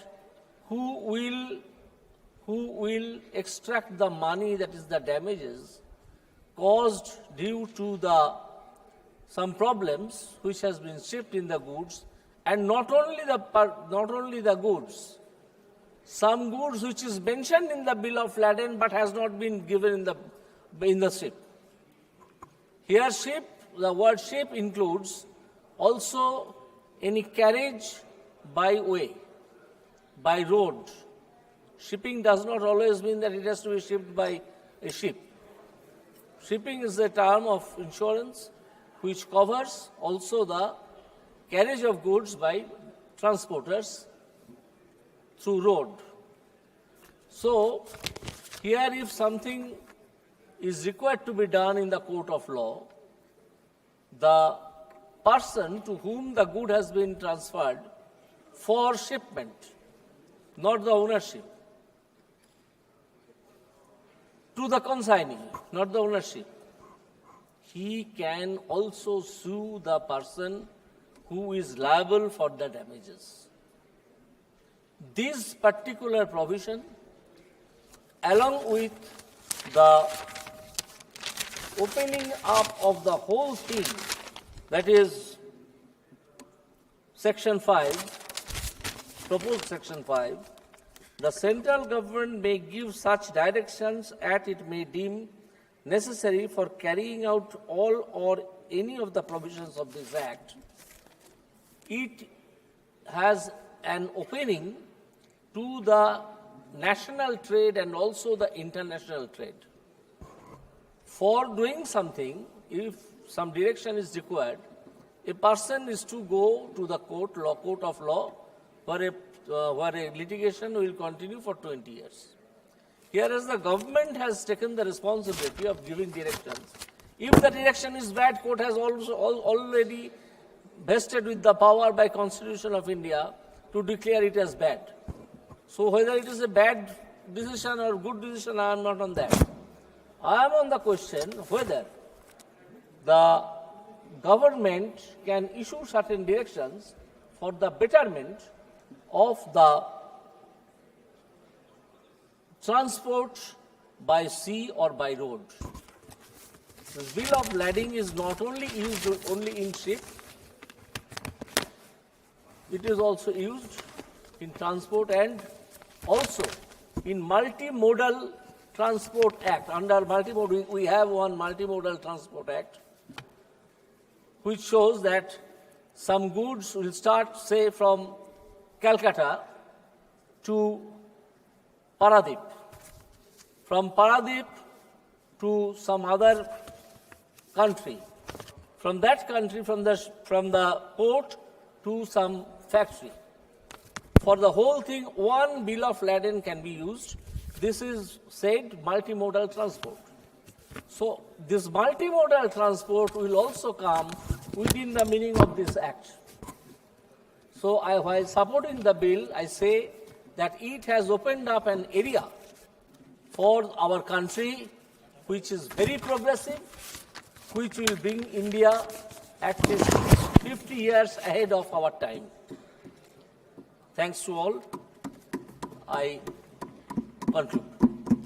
who will extract the money, that is the damages, caused due to the some problems which has been shipped in the goods, and not only the goods, some goods which is mentioned in the bill of lading but has not been given in the ship. Here ship, the word ship includes also any carriage by way, by road. Shipping does not always mean that it has to be shipped by a ship. Shipping is a term of insurance which covers also the carriage of goods by transporters through road. So, here if something is required to be done in the court of law, the person to whom the good has been transferred for shipment, not the ownership, to the consignee, not the ownership, he can also sue the person who is liable for the damages. This particular provision, along with the opening up of the whole thing, that is Section 5, proposed Section 5, the central government may give such directions as it may deem necessary for carrying out all or any of the provisions of this Act. It has an opening to the national trade and also the international trade. For doing something, if some direction is required, a person is to go to the court of law, where a litigation will continue for 20 years. Whereas the government has taken the responsibility of giving directions. If the direction is bad, court has also already vested with the power by Constitution of India to declare it as bad. So whether it is a bad decision or good decision, I am not on that. I am on the question whether the government can issue certain directions for the betterment of the transport by sea or by road. The bill of lading is not only used only in ship, it is also used in transport and also in multimodal transport act. Under multimodal, we have one multimodal transport act which shows that some goods will start, say, from Calcutta to Paradip, from Paradip to some other country, from that country, from the port to some factory. For the whole thing, one bill of lading can be used. This is said multimodal transport. So this multimodal transport will also come within the meaning of this act. So while supporting the bill, I say that it has opened up an area for our country which is very progressive, which will bring India at least 50 years ahead of our time. Thanks to all. I conclude.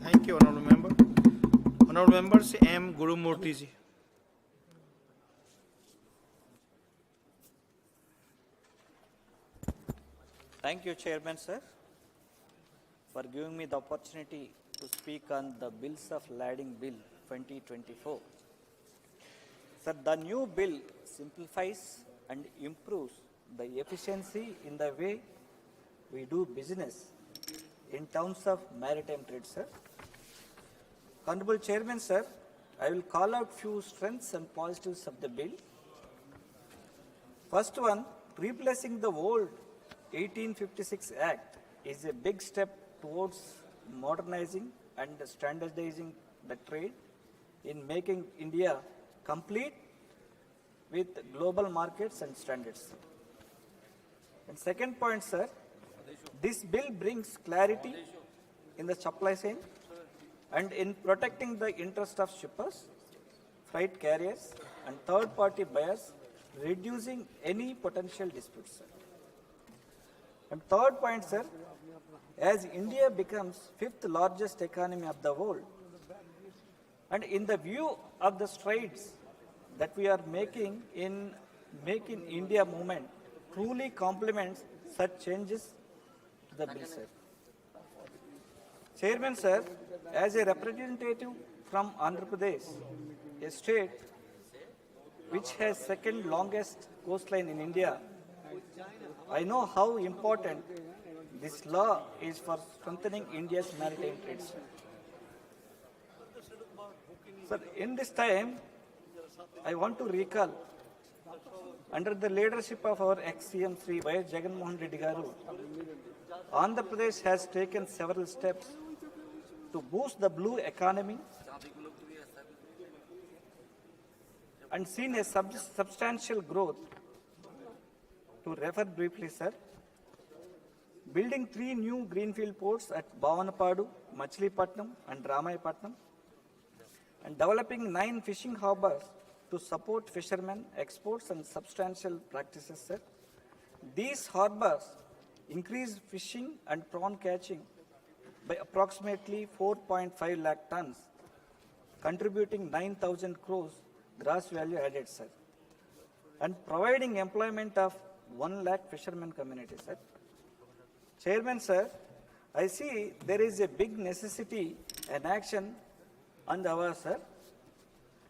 Thank you, Honourable Member. Honourable Members, M. Gurumurthy ji. Thank you, Chairman, sir, for giving me the opportunity to speak on the Bills of Lading Bill 2024. Sir, the new bill simplifies and improves the efficiency in the way we do business in terms of maritime trade, sir. Honorable Chairman, sir, I will call out few strengths and positives of the bill. First one, replacing the old 1856 Act is a big step towards modernizing and standardizing the trade in making India complete with global markets and standards. And second point, sir, this bill brings clarity in the supply chain and in protecting the interest of shippers, freight carriers, and third-party buyers, reducing any potential disputes, sir. And third point, sir, as India becomes fifth largest economy of the world, and in the view of the strides that we are making in Make in India movement truly complements such changes to the bill, sir. Chairman, sir, as a representative from Andhra Pradesh, a state which has second longest coastline in India, I know how important this law is for strengthening India's maritime trade. Sir, in this time, I want to recall, under the leadership of our ex-CM Sri Y. Jagannath Reddy Garu, Andhra Pradesh has taken several steps to boost the blue economy and seen a substantial growth. To refer briefly, sir, building 3 new greenfield ports at Bhavanapadu, Machilipatnam and Ramayapatnam, and developing 9 fishing harbors to support fishermen, exports and substantial practices, sir. These harbors increase fishing and prawn catching by approximately 4.5 lakh tons, contributing 9,000 crores gross value added, sir, and providing employment of 1 lakh fishermen community, sir. Chairman, sir, I see there is a big necessity and action on our, sir.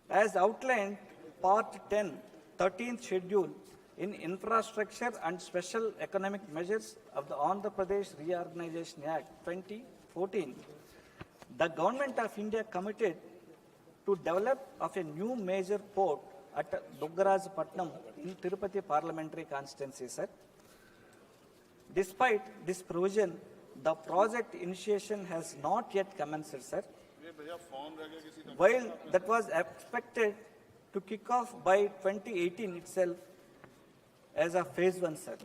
As outlined, Part 10, 13th Schedule in Infrastructure and Special Economic Measures of the Andhra Pradesh Reorganization Act 2014, the Government of India committed to develop of a new major port at Duggarajpatnam in Tirupati Parliamentary Constituency, sir. Despite this provision, the project initiation has not yet commenced, sir. While that was expected to kick off by 2018 itself as a phase 1, sir.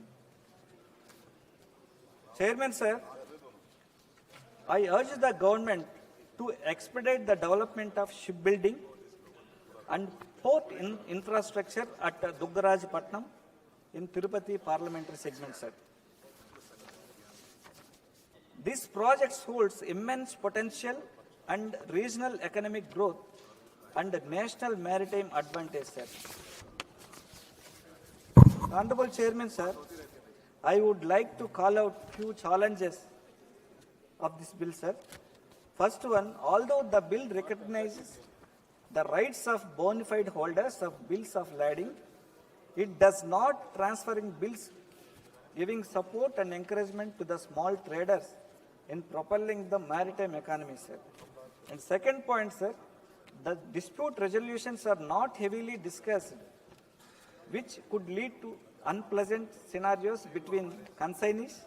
Chairman, sir, I urge the government to expedite the development of shipbuilding and port infrastructure at Duggarajpatnam in Tirupati parliamentary segment, sir. This project holds immense potential and regional economic growth and national maritime advantage, sir. Honorable Chairman, sir, I would like to call out few challenges of this bill, sir. First one, although the bill recognizes the rights of bona fide holders of bills of lading, it does not transferring bills giving support and encouragement to the small traders in propelling the maritime economy, sir. And second point, sir, the dispute resolutions are not heavily discussed, which could lead to unpleasant scenarios between consignees,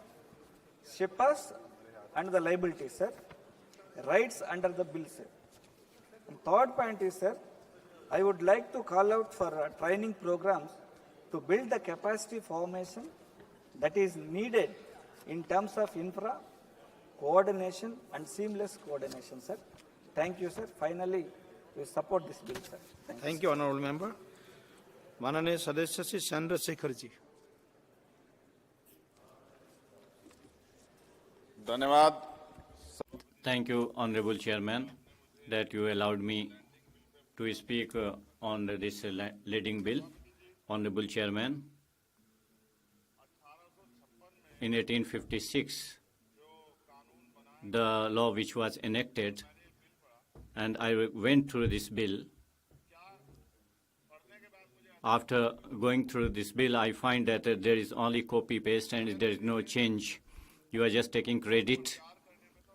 shippers and the liability, sir. Rights under the bill, sir. And third point is, sir, I would like to call out for training programs to build the capacity formation that is needed in terms of infra, coordination and seamless coordination, sir. Thank you, sir. Finally, we support this bill, sir. Thank you, Honorable Member. Manane Sadasya Shri Chandrasekhar ji. Dhanyavad. Thank you, Honorable Chairman, that you allowed me to speak on this leading bill. Honorable Chairman, in 1856, the law which was enacted, and I went through this bill. After going through this bill, I find that there is only copy-paste and there is no change. You are just taking credit,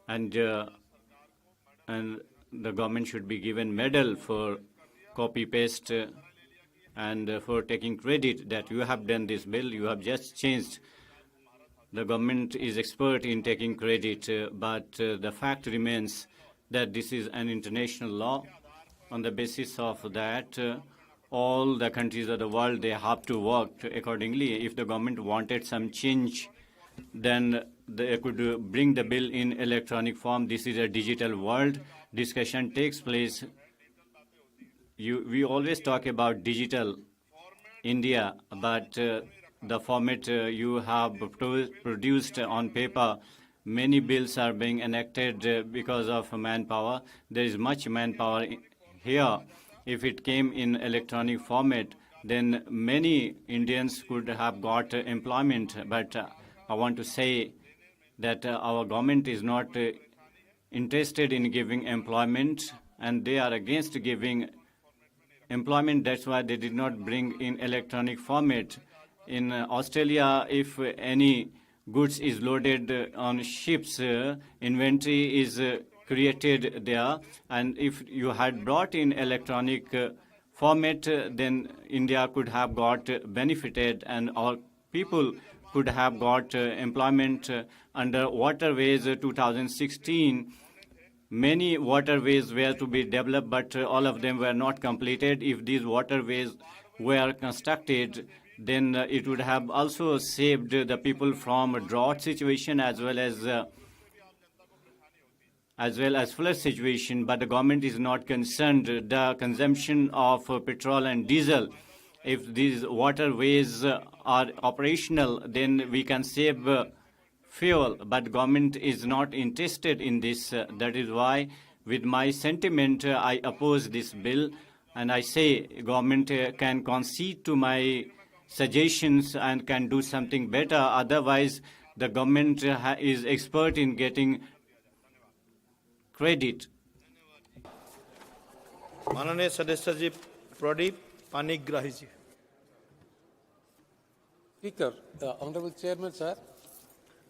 and the government should be given medal for copy-paste and for taking credit that you have done this bill. You have just changed. The government is expert in taking credit, but the fact remains that this is an international law. On the basis of that, all the countries of the world, they have to work accordingly. If the government wanted some change, then they could bring the bill in electronic form. This is a digital world. Discussion takes place. We always talk about digital India, but the format you have produced on paper, many bills are being enacted because of manpower. There is much manpower here. if it came in electronic format, then many Indians could have got employment. But I want to say that our government is not interested in giving employment, and they are against giving employment. That's why they did not bring in electronic format. In Australia, if any goods is loaded on ships, inventory is created there, and if you had brought in electronic format, then India could have got benefited, and all people could have got employment under Waterways 2016. Many waterways were to be developed, but all of them were not completed. If these waterways were constructed, then it would have also saved the people from a drought situation as well as flood situation. But the government is not concerned. The consumption of petrol and diesel, if these waterways are operational, then we can save fuel, but government is not interested in this. That is why, with my sentiment, I oppose this bill, and I say government can concede to my suggestions and can do something better. Otherwise, the government is expert in getting credit. माननीय सदस्य जी प्रदीप पानिग्राही जी. Speaker, Honorable Chairman, sir,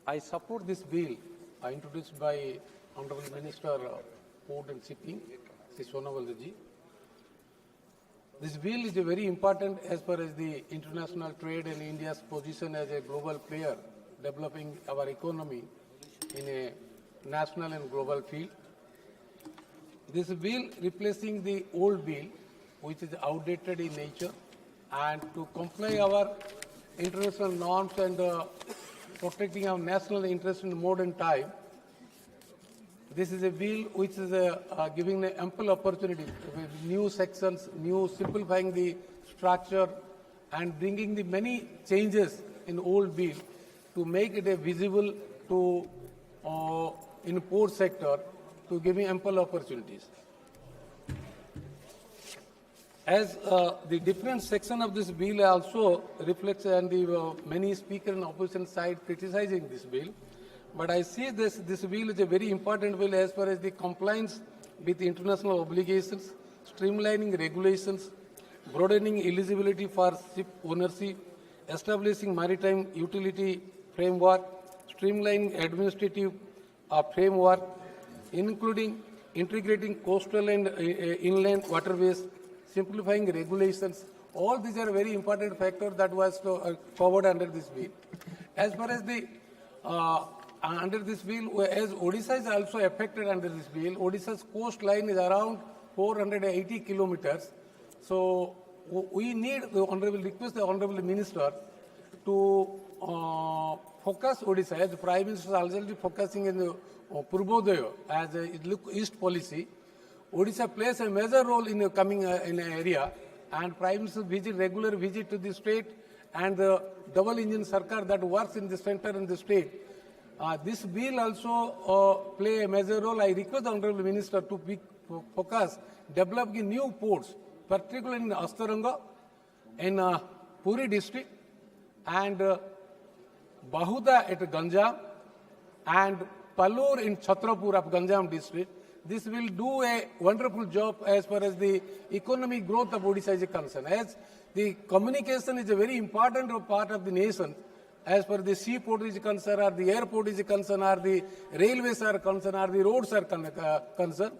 I support this bill introduced by Honorable Minister Port and Shipping, Sri Sonovalji. This bill is very important as far as the international trade and India's position as a global player, developing our economy in a national and global field. This bill replacing the old bill, which is outdated in nature, and to comply our international norms and protecting our national interest in modern time. This is a bill which is giving an ample opportunity with new sections, new simplifying the structure and bringing the many changes in old bill to make it a visible to in port sector to giving ample opportunities. As the different section of this bill also reflects and the many speakers on opposition side criticizing this bill, but I see this bill is a very important bill as far as the compliance with international obligations, streamlining regulations, broadening eligibility for ship ownership, establishing maritime utility framework, streamlining administrative framework, including integrating coastal and inland waterways, simplifying regulations. All these are very important factors that was covered under this bill. As far as the under this bill, as Odisha is also affected under this bill, Odisha's coastline is around 480 kilometers. So we need the honorable request the honorable minister to focus Odisha, as the Prime Minister is already focusing in the Purbodaya as a East policy. Odisha plays a major role in coming in an area, and Prime Minister regular visit to the state and the double engine sarkar that works in the center and the state. This bill also play a major role. I request the Honorable Minister to focus developing new ports, particularly in Astaranga, in Puri district, and Bahuda at Ganjam, and Palur in Chhatrapur of Ganjam district. This will do a wonderful job as far as the economic growth of Odisha is concerned. As the communication is a very important part of the nation, as per the seaport is concerned, or the airport is concerned, or the railways are concerned, or the roads are concerned.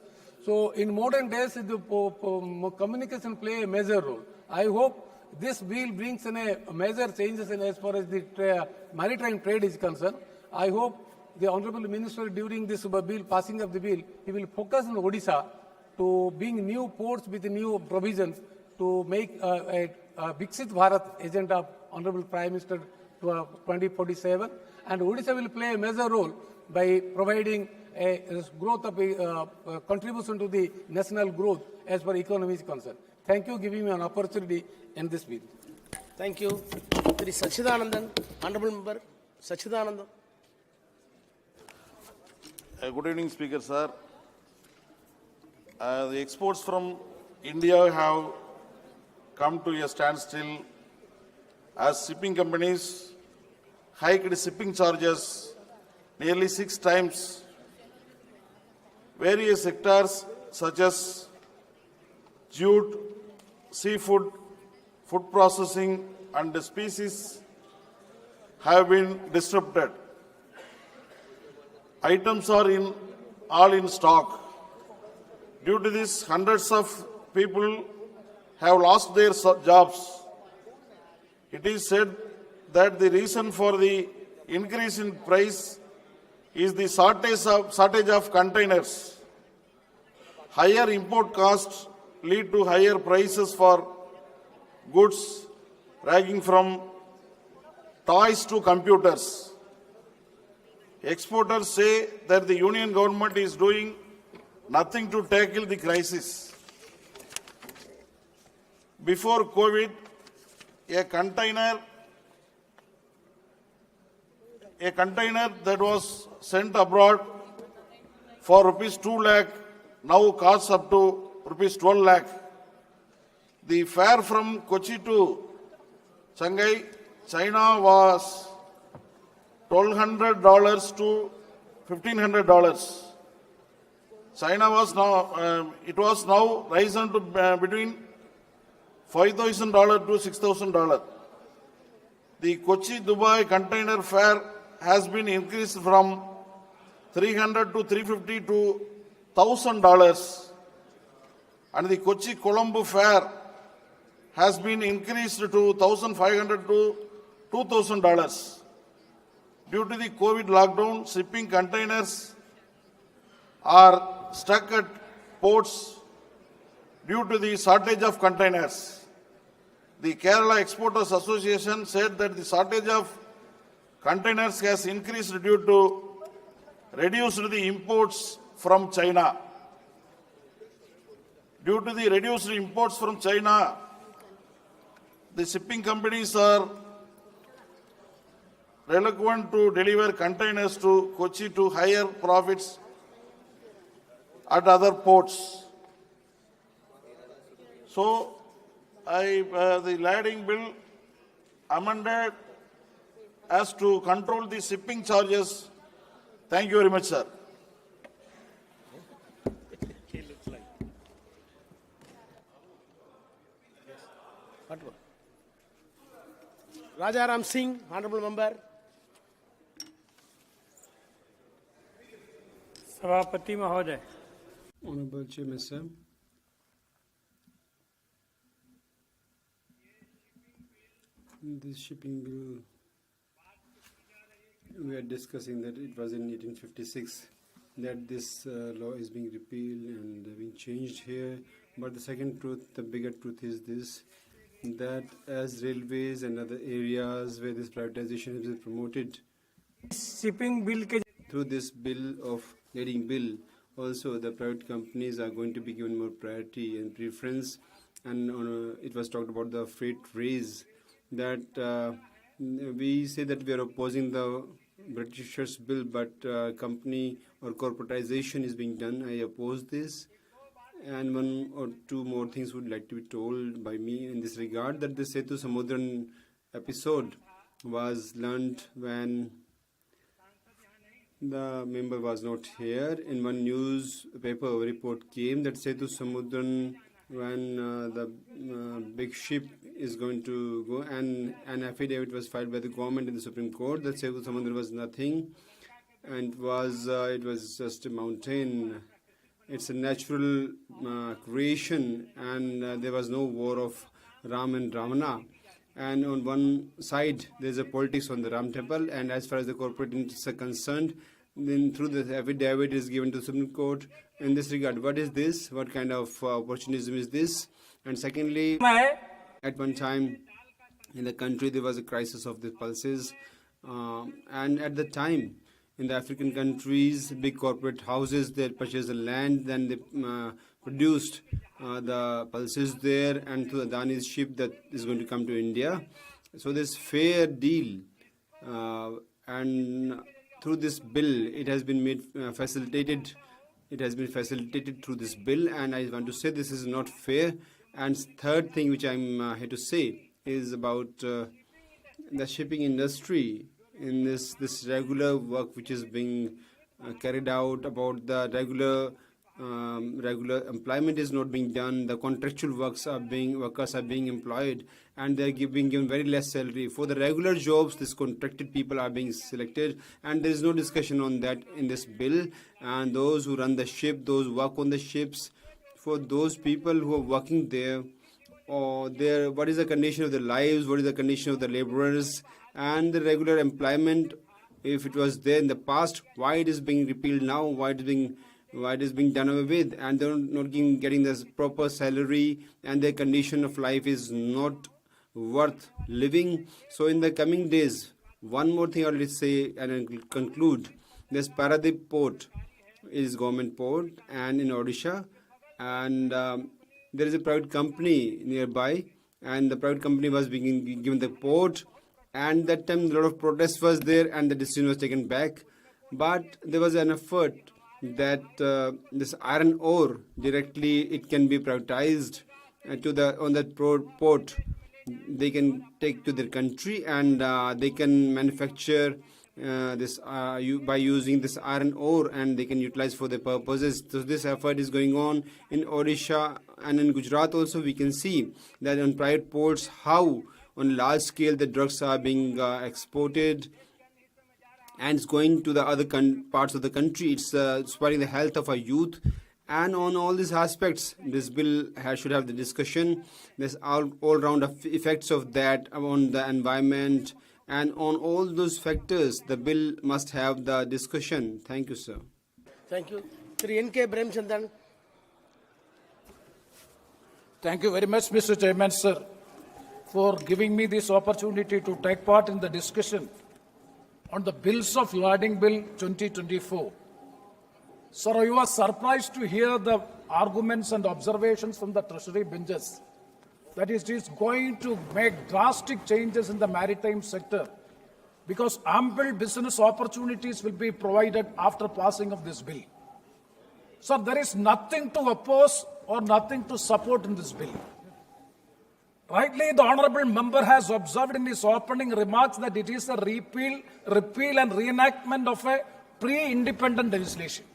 So in modern days, the communication play a major role. I hope this bill brings in a major changes in as far as the maritime trade is concerned. I hope the Honorable Minister during this bill, passing of the bill, he will focus on Odisha to bring new ports with new provisions to make a Viksit Bharat agenda of Honorable Prime Minister to 2047, and Odisha will play a major role by providing a growth of contribution to the national growth as far as economy is concerned. Thank you for giving me an opportunity in this bill. Thank you. Sri Sachidanandan, Honorable Member Sachidanandan. Good evening, Speaker, sir. The exports from India have come to a standstill as shipping companies hiked shipping charges nearly 6 times. Various sectors such as jute, seafood, food processing and species have been disrupted. Items are all in stock. Due to this, hundreds of people have lost their jobs. It is said that the reason for the increase in price is the shortage of containers. Higher import costs lead to higher prices for goods ranging from toys to computers. Exporters say that the union government is doing nothing to tackle the crisis. Before COVID, a container that was sent abroad for rupees 2 lakh now costs up to rupees 12 lakh. The fare from Kochi to Shanghai, China was $1,200 to $1,500. China was now it was now risen to between $5,000 to $6,000. The Kochi-Dubai container fare has been increased from $300 to $350 to $1,000, and the Kochi-Colombo fare has been increased to $1,500 to $2,000. Due to the COVID lockdown, shipping containers are stuck at ports due to the shortage of containers. The Kerala Exporters Association said that the shortage of containers has increased due to reduced the imports from China. Due to the reduced imports from China, the shipping companies are reluctant to deliver containers to Kochi to higher profits at other ports. So, the lading bill amended as to control the shipping charges. Thank you very much, sir. Rajaram Singh, Honorable Member. सभापति महोदय, Honorable Chairman, sir. This shipping bill, we are discussing that it was in 1856 that this law is being repealed and being changed here. But the second truth, the bigger truth is this, that as railways and other areas where this privatization has been promoted, shipping bill के through this bill of lading bill, also the private companies are going to be given more priority and preference. And it was talked about the freight raise, that we say that we are opposing the Britishers' bill, but company or corporatization is being done. I oppose this. And one or two more things would like to be told by me in this regard, that the Setu Samudran episode was learned when the member was not here. In one newspaper report came that Setu Samudran, when the big ship is going to go, and an affidavit was filed by the government in the Supreme Court that Setu Samudran was nothing, and it was just a mountain. It's a natural creation, and there was no war of Ram and Ravana. And on one side, there's a politics on the Ram temple, and as far as the corporate interests are concerned, then through the affidavit is given to the Supreme Court in this regard. What is this? What kind of opportunism is this? And secondly, at one time in the country, there was a crisis of the pulses, and at the time, in the African countries, big corporate houses, they purchased the land, then they produced the pulses there, and through Adani's ship that is going to come to India. So this fair deal, and through this bill, it has been made facilitated it has been facilitated through this bill, and I want to say this is not fair. And third thing which I'm here to say is about the shipping industry in this regular work which is being carried out, about the regular employment is not being done. The contractual workers are being employed, and they're being given very less salary. For the regular jobs, these contracted people are being selected, and there is no discussion on that in this bill. And those who run the ship, those who work on the ships, for those people who are working there, or there, what is the condition of their lives, what is the condition of the laborers, and the regular employment, if it was there in the past, why it is being repealed now, why it is being done away with, and they're not getting this proper salary, and their condition of life is not worth living. So in the coming days, one more thing I'll say and I'll conclude. This Paradip port is government port and in Odisha, and there is a private company nearby, and the private company was being given the port, and that time a lot of protest was there, and the decision was taken back. But there was an effort that this iron ore directly it can be privatized on that port. They can take to their country, and they can manufacture this by using this iron ore, and they can utilize for their purposes. So this effort is going on in Odisha, and in Gujarat also we can see that on private ports how on large scale the drugs are being exported, and it's going to the other parts of the country. It's spoiling the health of our youth. And on all these aspects, this bill should have the discussion. There's all-round effects of that on the environment, and on all those factors, the bill must have the discussion. Thank you, sir. Thank you. Sri N.K. Bremchandan. Thank you very much, Mr. Chairman, sir, for giving me this opportunity to take part in the discussion on the Bills of Lading Bill 2024. Sir, I was surprised to hear the arguments and observations from the Treasury benches that it is going to make drastic changes in the maritime sector because ample business opportunities will be provided after passing of this bill. Sir, there is nothing to oppose or nothing to support in this bill. Rightly, the honourable member has observed in his opening remarks that it is a repeal and reenactment of a pre-independent legislation.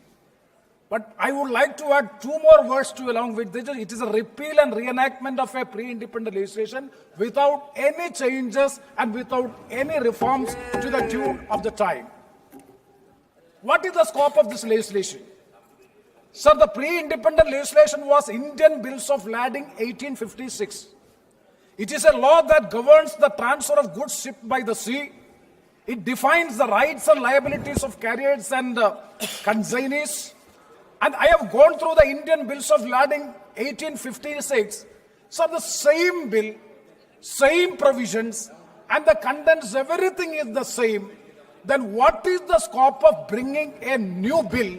But I would like to add two more words to along with this. It is a repeal and reenactment of a pre-independent legislation without any changes and without any reforms to the tune of the time. What is the scope of this legislation? Sir, the pre-independent legislation was Indian Bills of Lading 1856. It is a law that governs the transfer of goods shipped by the sea. It defines the rights and liabilities of carriers and consignees. And I have gone through the Indian Bills of Lading 1856. So the same bill, same provisions, and the contents, everything is the same. Then what is the scope of bringing a new bill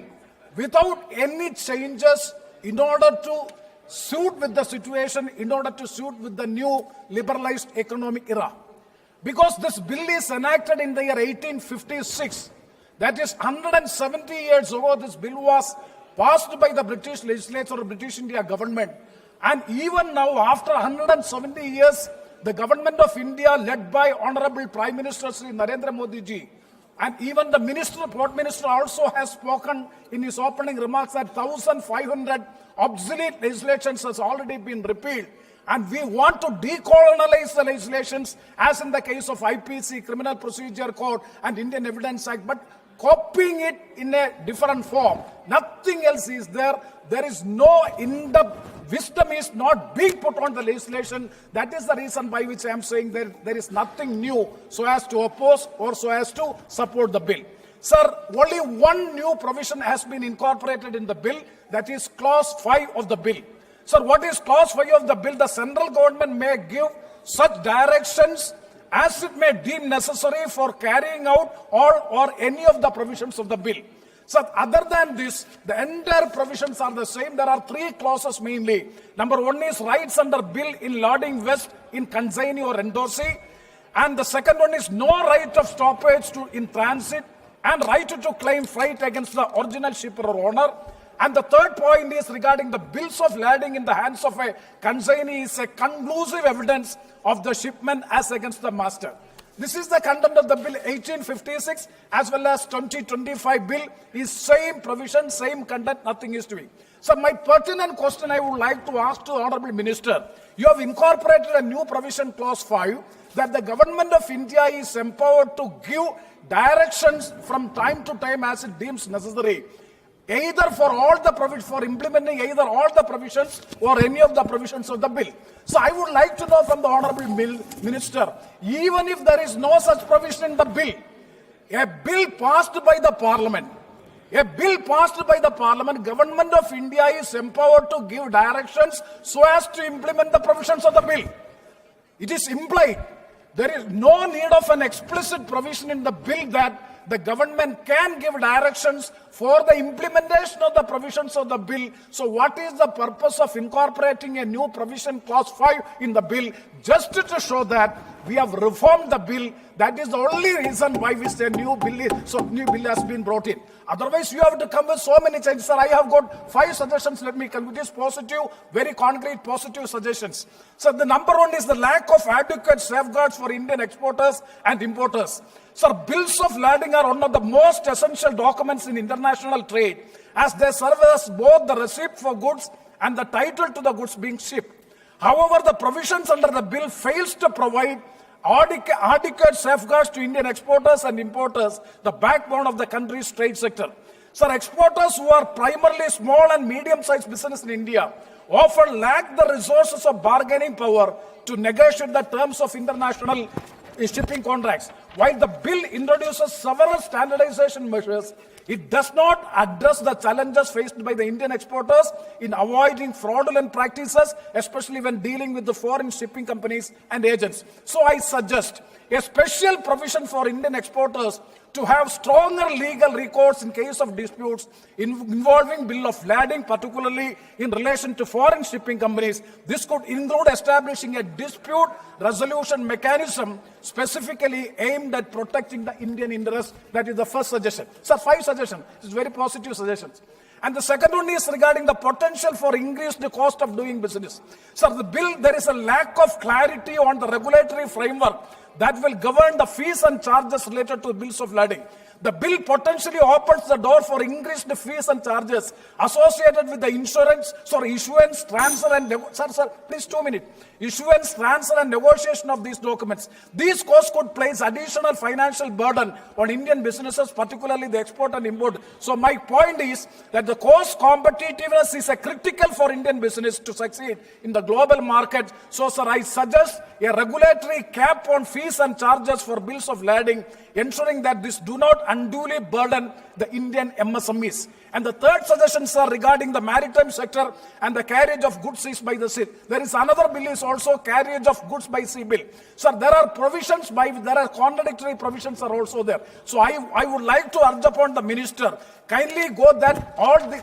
without any changes in order to suit with the situation, in order to suit with the new liberalized economic era? Because this bill is enacted in the year 1856. That is 170 years ago, this bill was passed by the British legislature or British India government. And even now, after 170 years, the government of India, led by Honorable Prime Minister Sri Narendra Modi ji, and even the minister, Port Minister also has spoken in his opening remarks that 1,500 obsolete legislations has already been repealed. And we want to decolonize the legislations, as in the case of IPC, Criminal Procedure Code, and Indian Evidence Act, but copying it in a different form. Nothing else is there. There is no in-depth wisdom is not being put on the legislation. That is the reason by which I am saying there is nothing new so as to oppose or so as to support the bill. Sir, only one new provision has been incorporated in the bill, that is Clause 5 of the bill. Sir, what is Clause 5 of the bill? The central government may give such directions as it may deem necessary for carrying out all or any of the provisions of the bill. So other than this, the entire provisions are the same. There are three clauses mainly. Number one is rights under bill in lading west in consignee or endorsee. And the second one is no right of stoppage in transit and right to claim freight against the original shipper or owner. And the third point is regarding the bills of lading in the hands of a consignee is a conclusive evidence of the shipment as against the master. This is the content of the bill 1856 as well as 2025 bill is same provision, same content, nothing is doing. So my pertinent question I would like to ask to the Honorable Minister, you have incorporated a new provision clause 5 that the government of India is empowered to give directions from time to time as it deems necessary, either for all the for implementing either all the provisions or any of the provisions of the bill. So I would like to know from the Honorable Minister, even if there is no such provision in the bill, a bill passed by the Parliament, Government of India is empowered to give directions so as to implement the provisions of the bill. It is implied. There is no need of an explicit provision in the bill that the government can give directions for the implementation of the provisions of the bill. So what is the purpose of incorporating a new provision clause 5 in the bill? Just to show that we have reformed the bill. That is the only reason why we say new bill has been brought in. Otherwise, you have to come with so many changes. Sir, I have got 5 suggestions. Let me come with these positive, very concrete, positive suggestions. So the number one is the lack of adequate safeguards for Indian exporters and importers. Sir, bills of lading are one of the most essential documents in international trade, as they serve as both the receipt for goods and the title to the goods being shipped. However, the provisions under the bill fails to provide adequate safeguards to Indian exporters and importers, the backbone of the country's trade sector. Sir, exporters who are primarily small and medium-sized business in India often lack the resources of bargaining power to negotiate the terms of international shipping contracts. While the bill introduces several standardization measures, it does not address the challenges faced by the Indian exporters in avoiding fraudulent practices, especially when dealing with the foreign shipping companies and agents. So I suggest a special provision for Indian exporters to have stronger legal recourse in case of disputes involving bill of lading, particularly in relation to foreign shipping companies. This could include establishing a dispute resolution mechanism specifically aimed at protecting the Indian interest. That is the first suggestion. Sir, 5 suggestions. It's very positive suggestions. And the second one is regarding the potential for increased cost of doing business. Sir, the bill, there is a lack of clarity on the regulatory framework that will govern the fees and charges related to bills of lading. The bill potentially opens the door for increased fees and charges associated with the issuance, transfer and please 2 minutes. Issuance, transfer and negotiation of these documents. These costs could place additional financial burden on Indian businesses, particularly the export and import. So my point is that the cost competitiveness is a critical for Indian business to succeed in the global market. So sir, I suggest a regulatory cap on fees and charges for bills of lading, ensuring that this do not unduly burden the Indian MSMEs. And the third suggestion, sir, regarding the maritime sector and the carriage of goods seized by the sea. There is another bill is also carriage of goods by sea bill. Sir, there are provisions there are contradictory provisions are also there. So I would like to urge upon the minister, kindly go that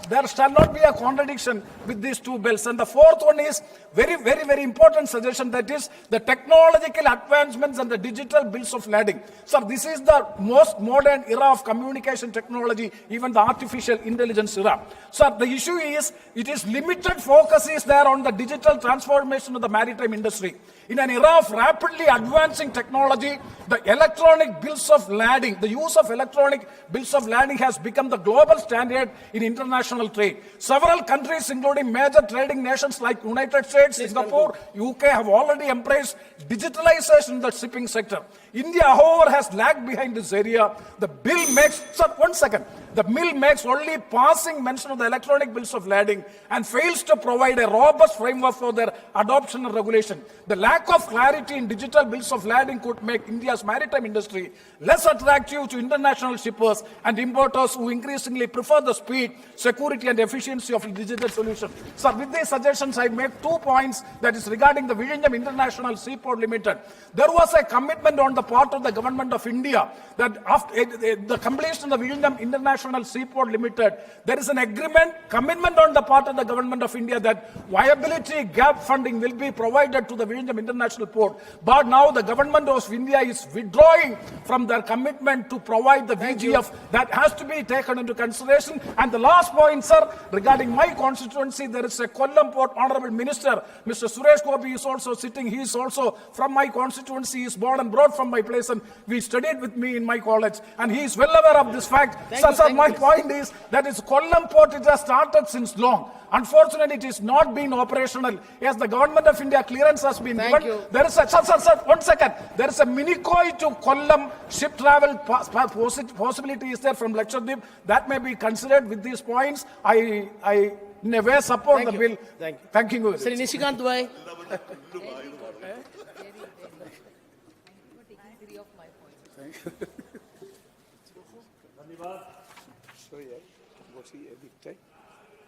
there shall not be a contradiction with these 2 bills. And the fourth one is very, very, very important suggestion, that is the technological advancements and the digital bills of lading. Sir, this is the most modern era of communication technology, even the artificial intelligence era. Sir, the issue is, it is limited focus is there on the digital transformation of the maritime industry. In an era of rapidly advancing technology, the electronic bills of lading, the use of electronic bills of lading has become the global standard in international trade. Several countries, including major trading nations like United States, Singapore, UK, have already embraced digitalization in the shipping sector. India, however, has lagged behind this area. The bill makes, sir, 1 second. The bill makes only passing mention of the electronic bills of lading and fails to provide a robust framework for their adoption and regulation. The lack of clarity in digital bills of lading could make India's maritime industry less attractive to international shippers and importers who increasingly prefer the speed, security and efficiency of a digital solution. Sir, with these suggestions, I make 2 points, that is regarding the WION International Seaport Limited. There was a commitment on the part of the government of India that after the completion of the WION International International Seaport Limited, there is an commitment on the part of the government of India that viability gap funding will be provided to the Vizhinjam International Port. But now the government of India is withdrawing from their commitment to provide the VGF. That has to be taken into consideration. And the last point, sir, regarding my constituency, there is a Kollam Port Honorable Minister, Mr. Suresh Gopi is also sitting. He is also from my constituency. He is born and brought from my place, and we studied with me in my college, and he is well aware of this fact. Sir, my point is that is Kollam Port, it has started since long. Unfortunately, it is not been operational. Yes, the government of India clearance has been given. There is a, sir, 1 second. There is a Minikoi to Kollam ship travel possibility is there from Lakshadweep. That may be considered. With these points, I in a way support the bill. Thank you. Sri Nishikant Bhai.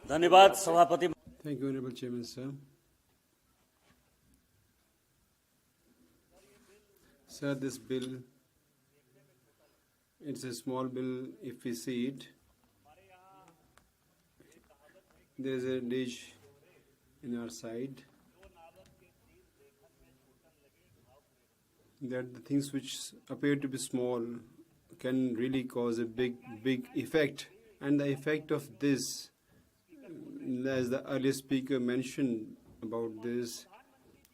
धन्यवाद सभापति. Thank you, Honorable Chairman, sir. Sir, this bill, it's a small bill if we see it. There is a dish in our side that the things which appear to be small can really cause a big effect. And the effect of this, as the earlier speaker mentioned about this,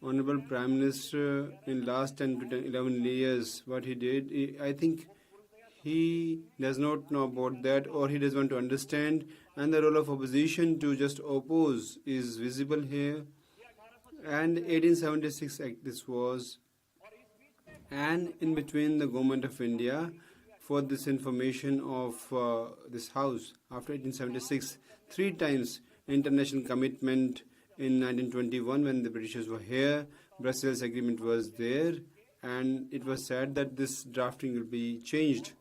Honorable Prime Minister in last 10 to 11 years, what he did, I think he does not know about that, or he doesn't want to understand, and the role of opposition to just oppose is visible here. And 1876 Act this was, and in between the government of India for this information of this house after 1876, 3 times international commitment in 1921 when the Britishers were here, Brussels agreement was there, and it was said that this drafting will be changed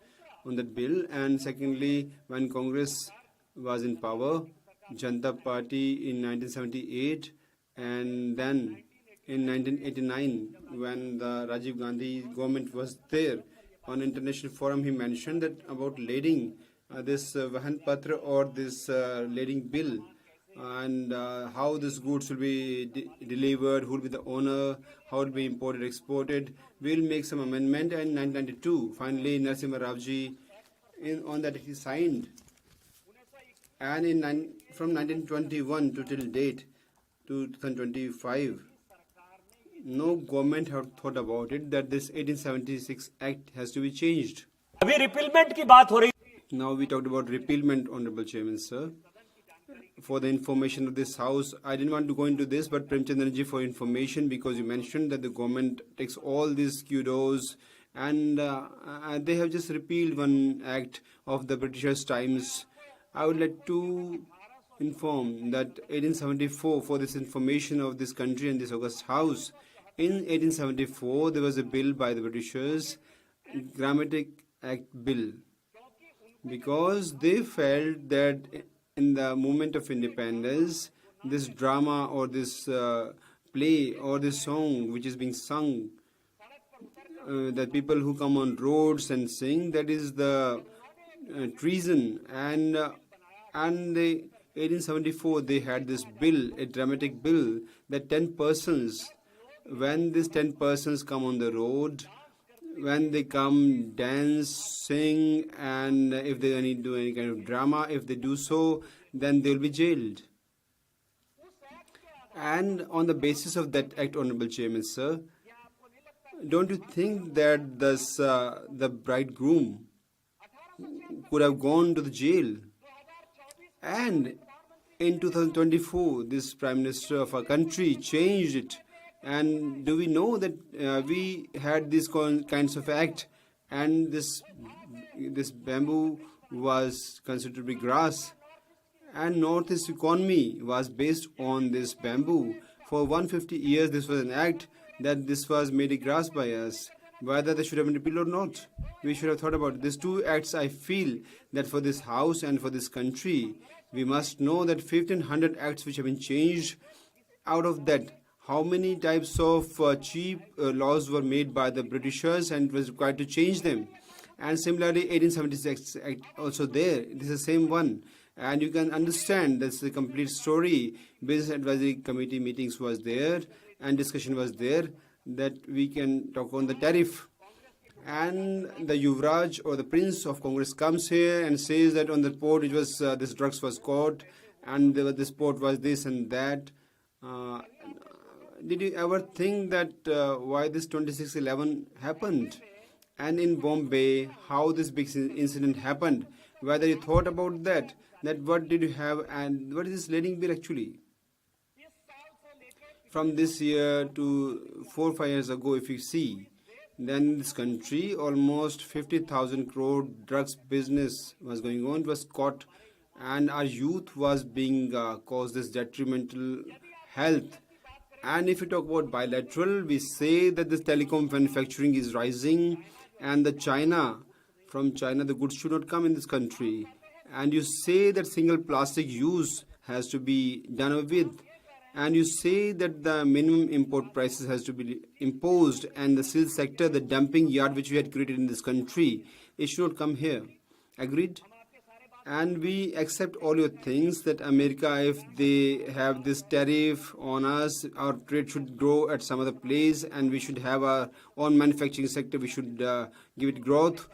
on that bill. And secondly, when Congress was in power, Janata Party in 1978, and then in 1989 when the Rajiv Gandhi government was there, on international forum he mentioned that about lading this Vahan Patra or this lading bill, and how this goods will be delivered, who will be the owner, how it will be imported, exported. We will make some amendment, and in 1992, finally Narasimha Rao ji on that he signed. And from 1921 to till date, to 2025, no government have thought about it that this 1876 Act has to be changed. अभी repealment की बात हो रही. Now we talked about repealment, Honorable Chairman, sir. For the information of this house, I didn't want to go into this, but Premchandra ji, for information, because you mentioned that the government takes all these kudos, and they have just repealed one act of the Britishers' times. I would like to inform that 1874, for this information of this country and this August House, in 1874 there was a bill by the Britishers, Grammatic Act Bill, because they felt that in the movement of independence, this drama or this play or this song which is being sung, that people who come on roads and sing, that is the treason. And the 1874 they had this bill, a dramatic bill, that 10 persons, when these 10 persons come on the road, when they come dance, sing, and if they need to do any kind of drama, if they do so, then they will be jailed. And on the basis of that act, Honorable Chairman, sir, don't you think that this, the bridegroom could have gone to the jail? And in 2024, this Prime Minister of our country changed it. And do we know that we had these kinds of act, and this bamboo was considered to be grass, and Northeast economy was based on this bamboo. For 150 years, this was an act that this was made a grass by us. Whether they should have been repealed or not, we should have thought about it. These 2 acts, I feel that for this house and for this country, we must know that 1500 acts which have been changed. Out of that, how many types of cheap laws were made by the Britishers, and it was required to change them. And similarly, 1876 Act also there. This is the same one. And you can understand that's the complete story. Business Advisory Committee meetings was there and discussion was there that we can talk on the tariff. And the Yuvraj or the Prince of Congress comes here and says that on the port it was this drugs was caught and this port was this and that. Did you ever think that why this 2611 happened? And in Bombay, how this big incident happened? Whether you thought about that what did you have and what is this leading bill actually? From this year to 4 or 5 years ago, if you see, then this country almost 50,000 crore drugs business was going on. It was caught, and our youth was being caused this detrimental health. And if you talk about bilateral, we say that this telecom manufacturing is rising, and from China, the goods should not come in this country. And you say that single plastic use has to be done away with. And you say that the minimum import prices has to be imposed, and the steel sector, the dumping yard which we had created in this country, it should not come here. Agreed? And we accept all your things that America, if they have this tariff on us, our trade should grow at some other place, and we should have our own manufacturing sector. We should give it growth.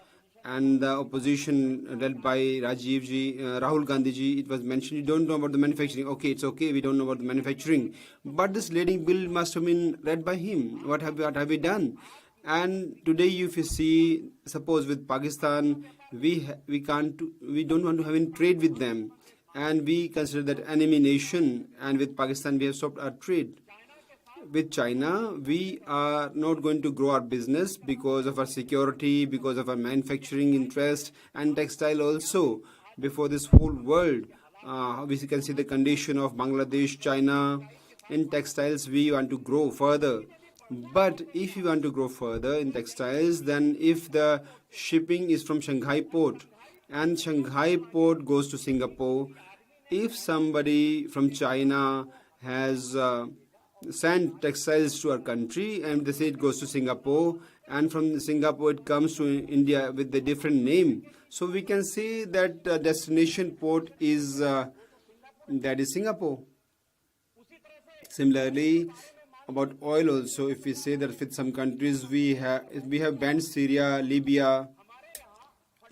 And the opposition led by Rahul Gandhi ji, it was mentioned, you don't know about the manufacturing. Okay, it's okay, we don't know about the manufacturing. But this leading bill must have been read by him. What have we done? And today, if you see, suppose with Pakistan, we don't want to have any trade with them. And we consider that enemy nation. And with Pakistan, we have stopped our trade. With China, we are not going to grow our business because of our security, because of our manufacturing interest and textile also. Before this whole world, we can see the condition of Bangladesh, China. In textiles, we want to grow further. But if you want to grow further in textiles, then if the shipping is from Shanghai port and Shanghai port goes to Singapore, if somebody from China has sent textiles to our country and they say it goes to Singapore, and from Singapore it comes to India with a different name, so we can say that destination port is that is Singapore. Similarly, about oil also, if we say that with some countries we have banned Syria, Libya.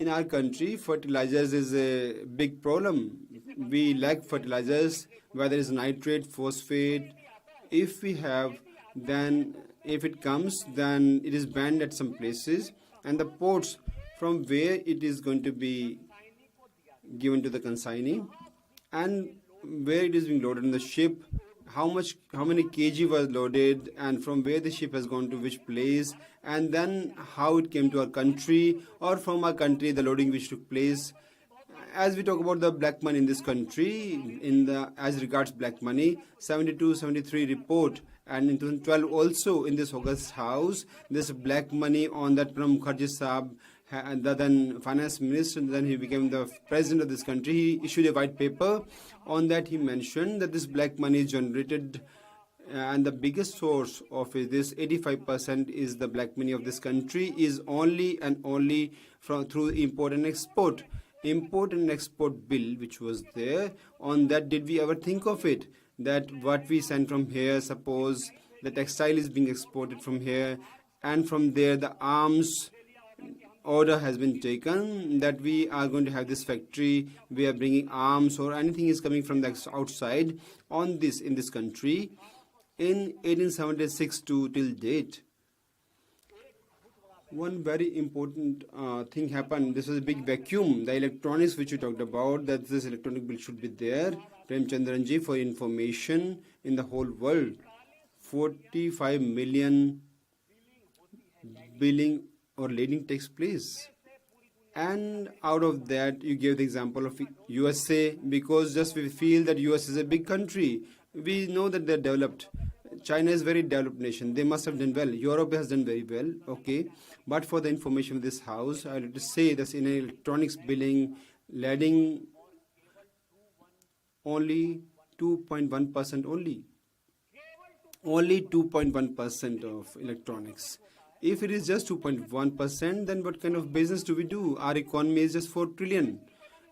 In our country, fertilizers is a big problem. We lack fertilizers, whether it's nitrate, phosphate. If we have, then if it comes, then it is banned at some places, and the ports from where it is going to be given to the consignee, and where it is being loaded in the ship, how many kg was loaded, and from where the ship has gone to which place, and then how it came to our country, or from our country the loading which took place. As we talk about the black money in this country, as regards black money, 72-73 report, and in 2012 also in this August House, this black money on that Pranab Mukherjee Saab, the then finance minister, then he became the president of this country. He issued a white paper. On that he mentioned that this black money is generated, and the biggest source of this 85% is the black money of this country is only and only through import and export. Import and export bill which was there, on that did we ever think of it, that what we send from here, suppose the textile is being exported from here, and from there the arms order has been taken that we are going to have this factory, we are bringing arms or anything is coming from the outside on this in this country. In 1876 to till date, one very important thing happened. This was a big vacuum. The electronics which you talked about, that this electronic bill should be there. Premchandranji, for information, in the whole world, 45 million billing or lading takes place. And out of that, you gave the example of USA, because just we feel that US is a big country. We know that they're developed. China is a very developed nation. They must have done well. Europe has done very well. Okay. But for the information of this house, I would say that in electronics billing, leading only 2.1% only. Only 2.1% of electronics. If it is just 2.1%, then what kind of business do we do? Our economy is just 4 trillion.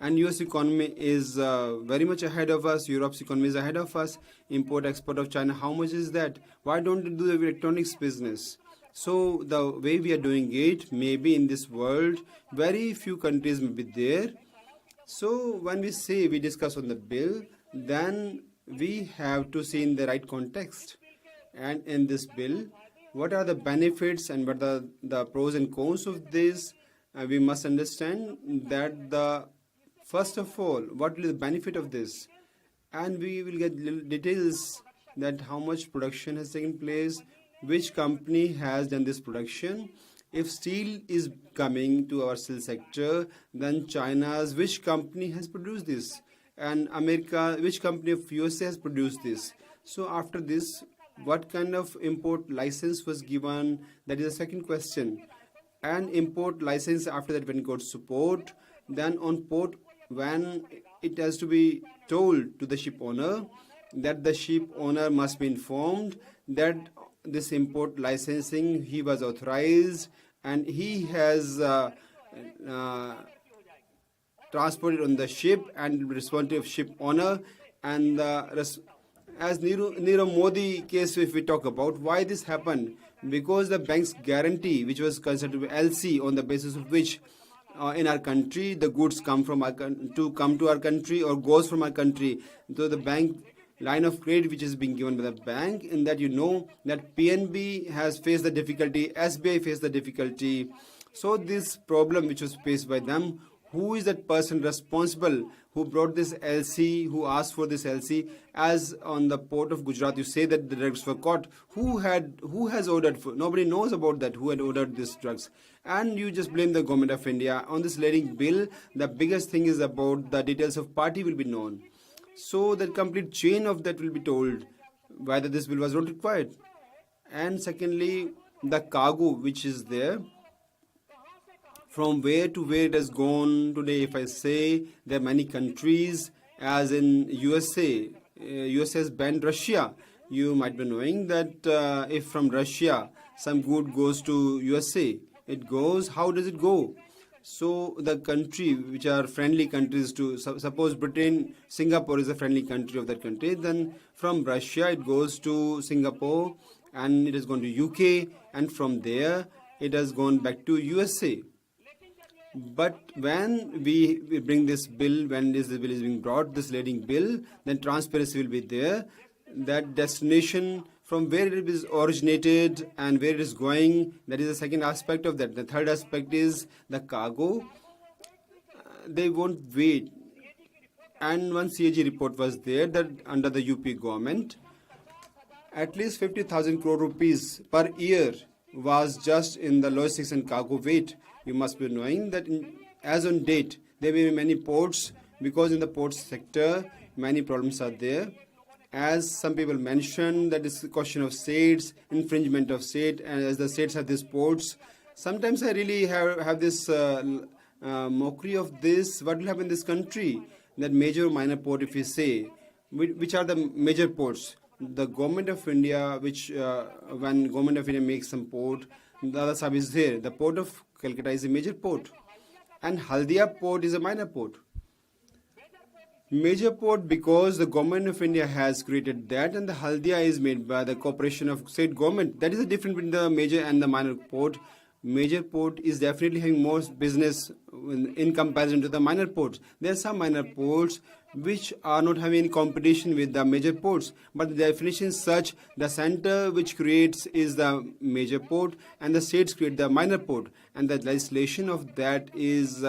And US economy is very much ahead of us. Europe's economy is ahead of us. Import, export of China, how much is that? Why don't we do the electronics business? So the way we are doing it, maybe in this world, very few countries may be there. So when we say we discuss on the bill, then we have to see in the right context. And in this bill, what are the benefits and what are the pros and cons of this? We must understand that first of all, what is the benefit of this? And we will get little details that how much production has taken place, which company has done this production. If steel is coming to our steel sector, then China's which company has produced this? And America, which company of USA has produced this? So after this, what kind of import license was given? That is the second question. And import license after that when it got support, then on port when it has to be told to the ship owner that the ship owner must be informed that this import licensing he was authorized and he has transported on the ship and responsibility of ship owner. And as Nirav Modi case, if we talk about why this happened, because the bank's guarantee, which was considered to be LC, on the basis of which in our country the goods come from to our country or goes from our country. So the bank line of credit which is being given by the bank, in that that PNB has faced the difficulty, SBI faced the difficulty. So this problem which was faced by them, who is that person responsible who brought this LC, who asked for this LC? As on the port of Gujarat, you say that the drugs were caught. Who has ordered for? Nobody knows about that, who had ordered these drugs. And you just blame the government of India. On this leading bill, the biggest thing is about the details of party will be known. So the complete chain of that will be told whether this bill was not required. And secondly, the cargo which is there, from where to where it has gone today. If I say there are many countries, as in USA, USA has banned Russia. You might be knowing that if from Russia some good goes to USA, it goes, how does it go? So the country which are friendly countries to, suppose Britain, Singapore is a friendly country of that country, then from Russia it goes to Singapore and it has gone to UK, and from there it has gone back to USA. But when we bring this bill, when this bill is being brought, this leading bill, then transparency will be there. That destination from where it is originated and where it is going, that is the second aspect of that. The third aspect is the cargo. They won't wait. And one CAG report was there that under the UP government, at least 50,000 crore rupees per year was just in the lowest section cargo weight. You must be knowing that as on date, there will be many ports, because in the port sector, many problems are there. As some people mentioned, that is a question of states, infringement of state, and as the states have these ports, sometimes I really have this mockery of this. What will happen in this country? That major minor port, if you say, which are the major ports? The government of India, when government of India makes some port, the other sub is there. The port of Calcutta is a major port, and Haldia port is a minor port. Major port because the government of India has created that, and the Haldia is made by the corporation of state government. That is the difference between the major and the minor port. Major port is definitely having more business in comparison to the minor ports. There are some minor ports which are not having any competition with the major ports, but the definition is such: the center which creates is the major port and the states create the minor port, and the legislation of that is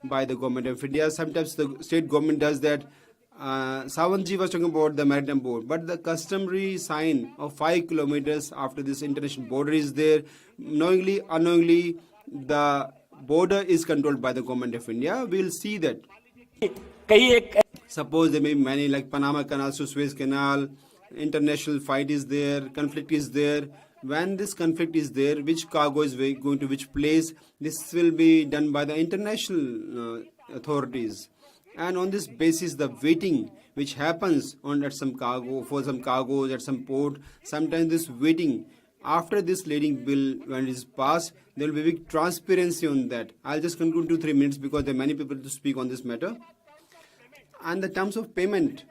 by the government of India. Sometimes the state government does that. Sawanji was talking about the maritime board, but the customary sign of 5 kilometers after this international border is there. Knowingly, unknowingly, the border is controlled by the government of India. We will see that. Suppose there may be many, like Panama Canal, Suez Canal, international fight is there, conflict is there. When this conflict is there, which cargo is going to which place, this will be done by the international authorities. And on this basis, the waiting which happens at some cargo, for some cargoes at some port, sometimes this waiting After this leading bill, when it is passed, there will be big transparency on that. I'll just conclude 2-3 minutes because there are many people to speak on this matter. And the terms of payment,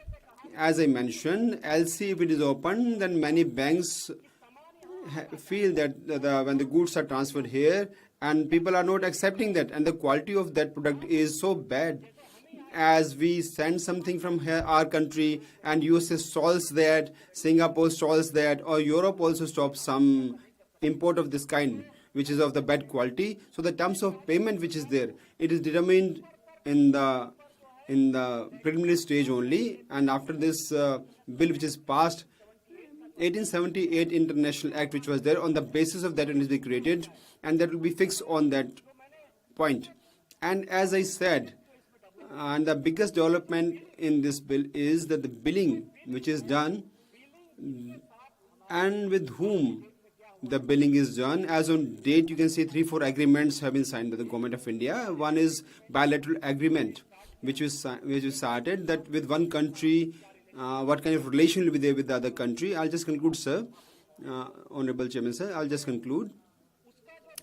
as I mentioned, LC, if it is open, then many banks feel that when the goods are transferred here and people are not accepting that, and the quality of that product is so bad, as we send something from here, our country, and USA solves that, Singapore solves that, or Europe also stops some import of this kind, which is of the bad quality. So the terms of payment which is there, it is determined in the preliminary stage only, and after this bill which is passed, 1878 International Act which was there, on the basis of that it will be created, and that will be fixed on that point. And as I said, and the biggest development in this bill is that the billing which is done and with whom the billing is done. As on date, you can see 3-4 agreements have been signed by the government of India. One is bilateral agreement, which is started that with one country, what kind of relation will be there with the other country. I'll just conclude, sir. Honorable Chairman, sir, I'll just conclude.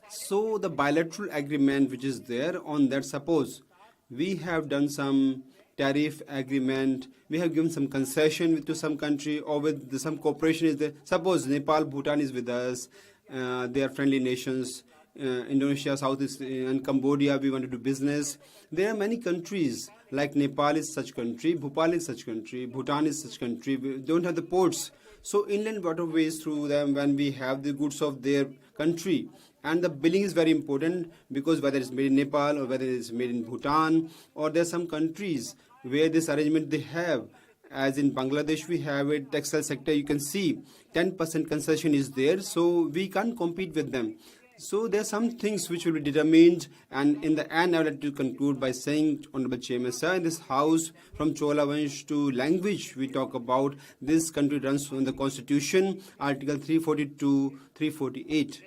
So the bilateral agreement which is there, on that, suppose we have done some tariff agreement, we have given some concession to some country, or with some cooperation is there. Suppose Nepal, Bhutan is with us, they are friendly nations. Indonesia, Southeast, and Cambodia, we want to do business. There are many countries, like Nepal is such country, Bhopal is such country, Bhutan is such country. We don't have the ports. So inland waterways through them, when we have the goods of their country. And the billing is very important, because whether it's made in Nepal or whether it's made in Bhutan, or there are some countries where this arrangement they have. As in Bangladesh, we have it, textile sector, you can see 10% concession is there, so we can't compete with them. So there are some things which will be determined, and in the end I would like to conclude by saying, Honorable Chairman, sir, in this house, from Chola Vansh to language, we talk about this country runs on the Constitution, Article 342, 348.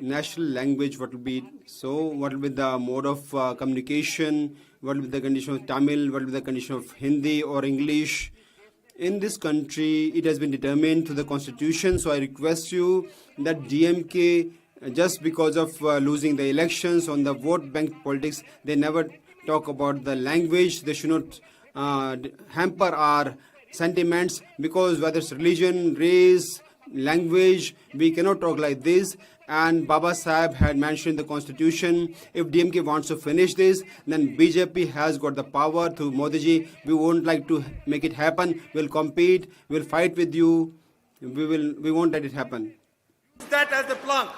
National language, what will be, so what will be the mode of communication, what will be the condition of Tamil, what will be the condition of Hindi or English. In this country, it has been determined through the Constitution, so I request you that DMK, just because of losing the elections on the vote bank politics, they never talk about the language. They should not hamper our sentiments, because whether it's religion, race, language, we cannot talk like this. And Baba Sahib had mentioned in the Constitution, if DMK wants to finish this, then BJP has got the power through Modi ji. We won't like to make it happen. We'll compete, we'll fight with you. We won't let it happen. Use that as the plank.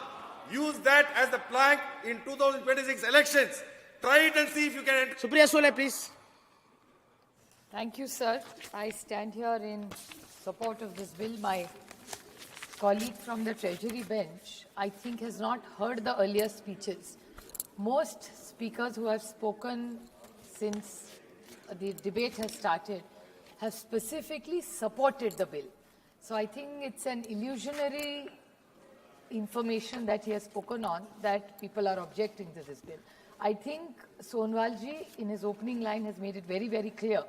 Use that as the plank in 2026 elections. Try it and see if you can. Supriya Sole, please. Thank you, sir. I stand here in support of this bill. My colleague from the Treasury bench, I think, has not heard the earlier speeches. Most speakers who have spoken since the debate has started have specifically supported the bill. So I think it's an illusionary information that he has spoken on, that people are objecting to this bill. I think Sonwal ji, in his opening line, has made it very, very clear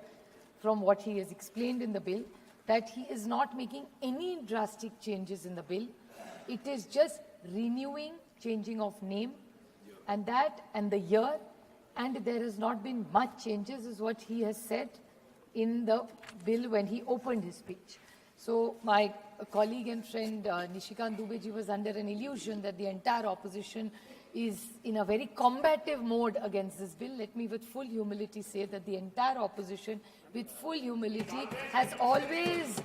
from what he has explained in the bill that he is not making any drastic changes in the bill. It is just renewing, changing of name, and that, and the year, and there has not been much changes, is what he has said in the bill when he opened his speech. So my colleague and friend Nishikant Dubey ji was under an illusion that the entire opposition is in a very combative mode against this bill. Let me with full humility say that the entire opposition, with full humility, has always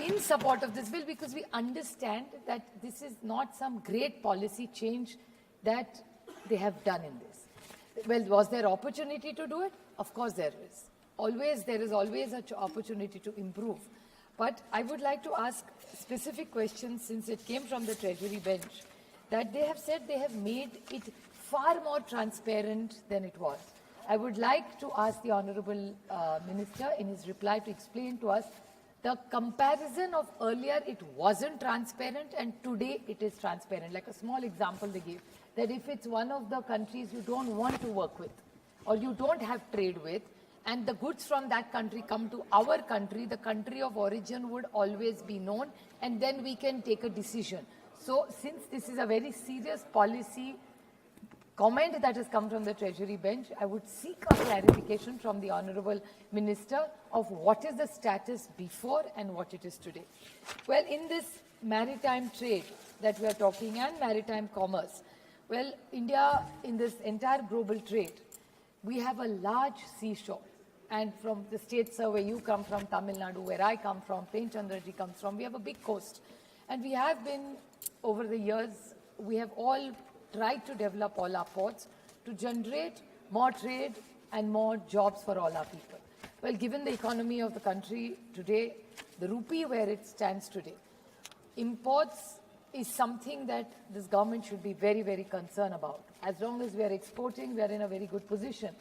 in support of this bill, because we understand that this is not some great policy change that they have done in this. Well, was there opportunity to do it? Of course there is. There is always an opportunity to improve. But I would like to ask specific questions, since it came from the Treasury bench, that they have said they have made it far more transparent than it was. I would like to ask the Honorable Minister in his reply to explain to us the comparison of earlier it wasn't transparent and today it is transparent. Like a small example they gave, that if it's one of the countries you don't want to work with or you don't have trade with, and the goods from that country come to our country, the country of origin would always be known, and then we can take a decision. So since this is a very serious policy comment that has come from the Treasury bench, I would seek a clarification from the Honourable Minister of what is the status before and what it is today. Well, in this maritime trade that we are talking and maritime commerce, well, India, in this entire global trade, we have a large seashore. And from the states where you come from, Tamil Nadu, where I come from, Plain Chandraji comes from, we have a big coast. And we have been, over the years, we have all tried to develop all our ports to generate more trade and more jobs for all our people. Well, given the economy of the country today, the rupee where it stands today, imports is something that this government should be very, very concerned about. As long as we are exporting, we are in a very good position.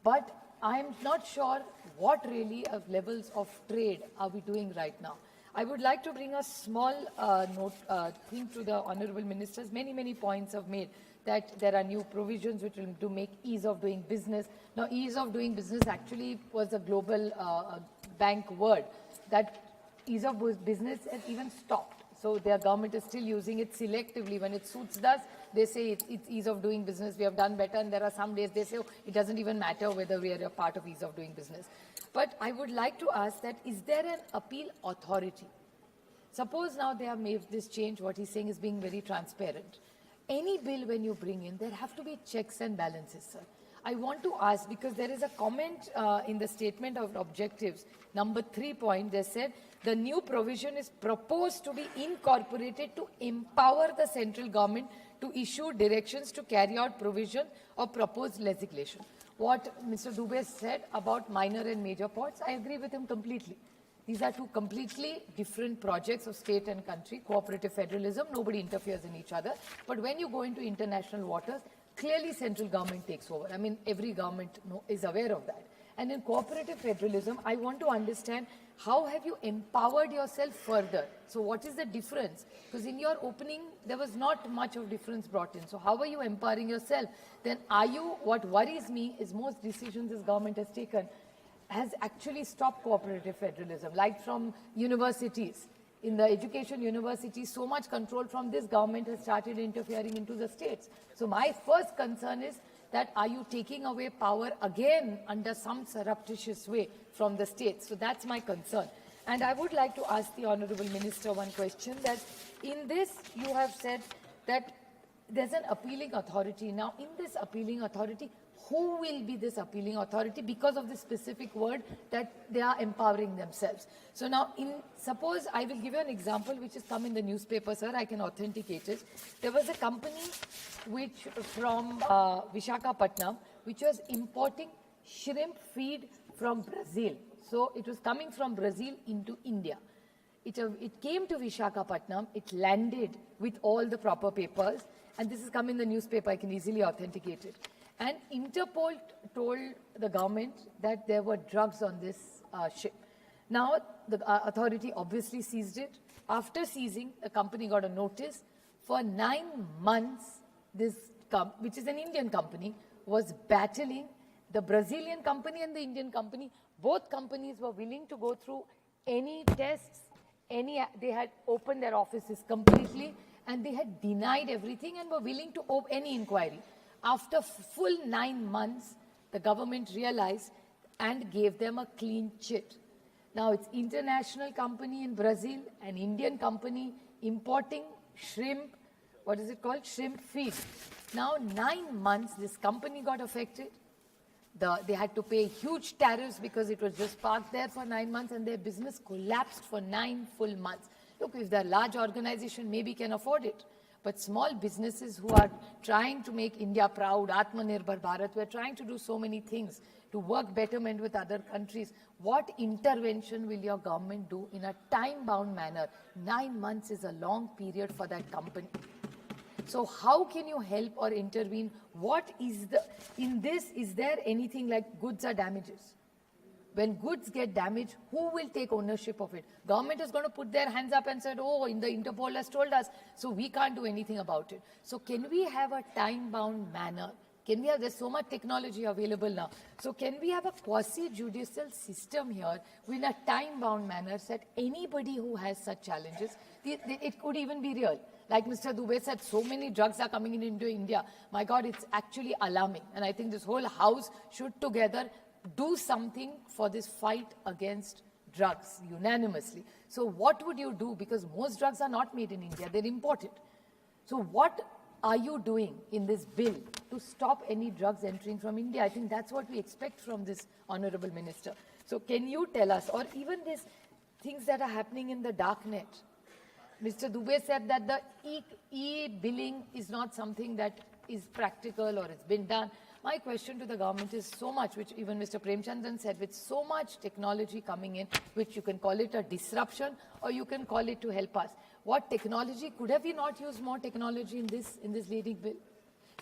But I'm not sure what really levels of trade are we doing right now. I would like to bring a small thing to the Honourable Ministers. Many points have made that there are new provisions which will to make ease of doing business. Now, ease of doing business actually was a global bank word. That ease of business has even stopped. So their government is still using it selectively. When it suits us, they say it's ease of doing business, we have done better, and there are some days they say, oh, it doesn't even matter whether we are a part of ease of doing business. But I would like to ask that, is there an appeal authority? Suppose now they have made this change, what he's saying is being very transparent. Any bill when you bring in, there have to be checks and balances, sir. I want to ask, because there is a comment in the statement of objectives, number 3 point, they said, the new provision is proposed to be incorporated to empower the central government to issue directions to carry out provision of proposed legislation. What Mr. Dubey said about minor and major ports, I agree with him completely. These are two completely different projects of state and country, cooperative federalism, nobody interferes in each other. But when you go into international waters, clearly central government takes over. I mean, every government is aware of that. And in cooperative federalism, I want to understand how have you empowered yourself further? So what is the difference? Because in your opening, there was not much of difference brought in. So how are you empowering yourself? Then are you, what worries me is most decisions this government has taken has actually stopped cooperative federalism, like from universities. In the education universities, so much control from this government has started interfering into the states. So my first concern is that are you taking away power again under some surreptitious way from the states? So that's my concern. And I would like to ask the Honourable Minister one question, that in this you have said that there's an appealing authority. Now in this appealing authority, who will be this appealing authority because of the specific word that they are empowering themselves? So now, suppose I will give you an example which has come in the newspaper, sir, I can authenticate it. There was a company which from Visakhapatnam, which was importing shrimp feed from Brazil. So it was coming from Brazil into India. It came to Visakhapatnam, it landed with all the proper papers, and this has come in the newspaper, I can easily authenticate it. And Interpol told the government that there were drugs on this ship. Now, the authority obviously seized it. After seizing, the company got a notice. For 9 months, this which is an Indian company, was battling the Brazilian company and the Indian company. Both companies were willing to go through any tests, they had opened their offices completely, and they had denied everything and were willing to open any inquiry. After full 9 months, the government realized and gave them a clean chit. Now it's international company in Brazil, an Indian company importing shrimp, what is it called? Shrimp feed. Now 9 months, this company got affected. They had to pay huge tariffs because it was just parked there for 9 months, and their business collapsed for 9 full months. Look, if they're a large organization, maybe can afford it. But small businesses who are trying to make India proud, Atmanirbhar Bharat, we're trying to do so many things to work betterment with other countries. What intervention will your government do in a time-bound manner? 9 months is a long period for that company. So how can you help or intervene? What is in this, is there anything like goods or damages? When goods get damaged, who will take ownership of it? Government is going to put their hands up and said, oh, the Interpol has told us, so we can't do anything about it. So can we have a time-bound manner? Can we have, there's so much technology available now. So can we have a quasi-judicial system here in a time-bound manner that anybody who has such challenges, it could even be real. Like Mr. Dubey said, so many drugs are coming into India. My God, it's actually alarming. And I think this whole house should together do something for this fight against drugs unanimously. So what would you do? Because most drugs are not made in India, they're imported. So what are you doing in this bill to stop any drugs entering from India? I think that's what we expect from this honorable minister. So can you tell us, or even these things that are happening in the dark net? Mr. Dubey said that the e-billing is not something that is practical or it's been done. My question to the government is so much, which even Mr. Premchandran said, with so much technology coming in, which you can call it a disruption or you can call it to help us. What technology, could have we not used more technology in this leading bill?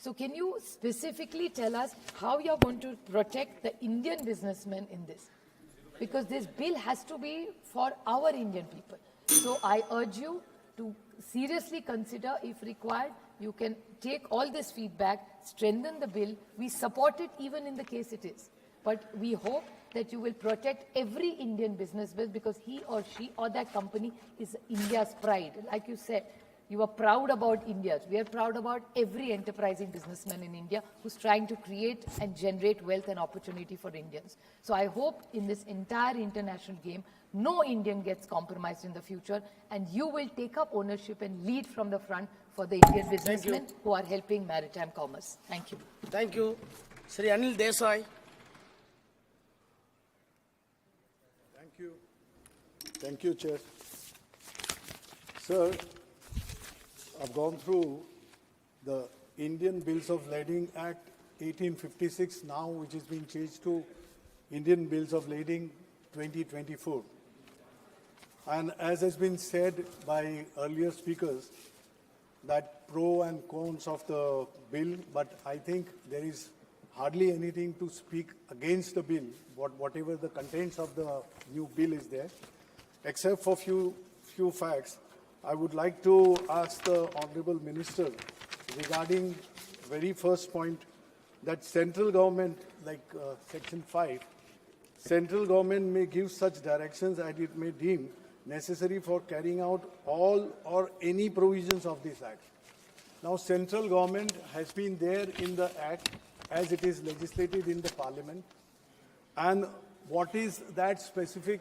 So can you specifically tell us how you're going to protect the Indian businessmen in this? Because this bill has to be for our Indian people. So I urge you to seriously consider, if required, you can take all this feedback, strengthen the bill. We support it even in the case it is. But we hope that you will protect every Indian businessman because he or she or that company is India's pride. Like you said, you are proud about India. We are proud about every enterprising businessman in India who's trying to create and generate wealth and opportunity for Indians. So I hope in this entire international game, no Indian gets compromised in the future, and you will take up ownership and lead from the front for the Indian businessmen who are helping maritime commerce. Thank you. Thank you. Sri Anil Desai. Thank you. Thank you, Chair. Sir, I've gone through the Indian Bills of Lading Act 1856 now, which has been changed to Indian Bills of Lading 2024. And as has been said by earlier speakers, that pro and cons of the bill, but I think there is hardly anything to speak against the bill, whatever the contents of the new bill is there, except for few facts. I would like to ask the Honorable Minister regarding very first point that central government, like Section 5, central government may give such directions as it may deem necessary for carrying out all or any provisions of this Act. Now, central government has been there in the Act as it is legislated in the Parliament. And what is that specific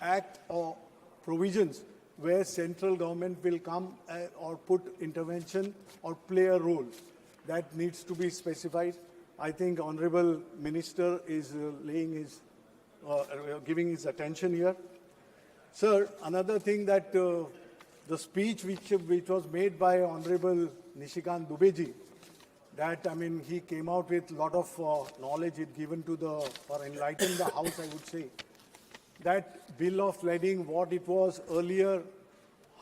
Act or provisions where central government will come or put intervention or play a role? That needs to be specified. I think Honorable Minister is giving his attention here. Sir, another thing that the speech which was made by Honorable Nishikant Dubeji, that, I mean, he came out with a lot of knowledge it given to or enlightened the House, I would say. That bill of lading, what it was earlier,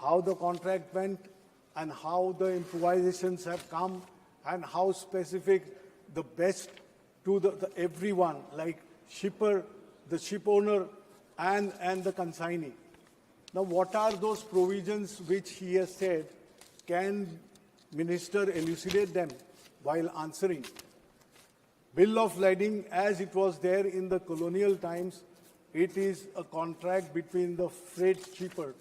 how the contract went, and how the improvisations have come, and how specific the best to everyone, like shipper, the ship owner, and the consignee. Now, what are those provisions which he has said? Can Minister elucidate them while answering? Bill of lading, as it was there in the colonial times, it is a contract between the freight shipper,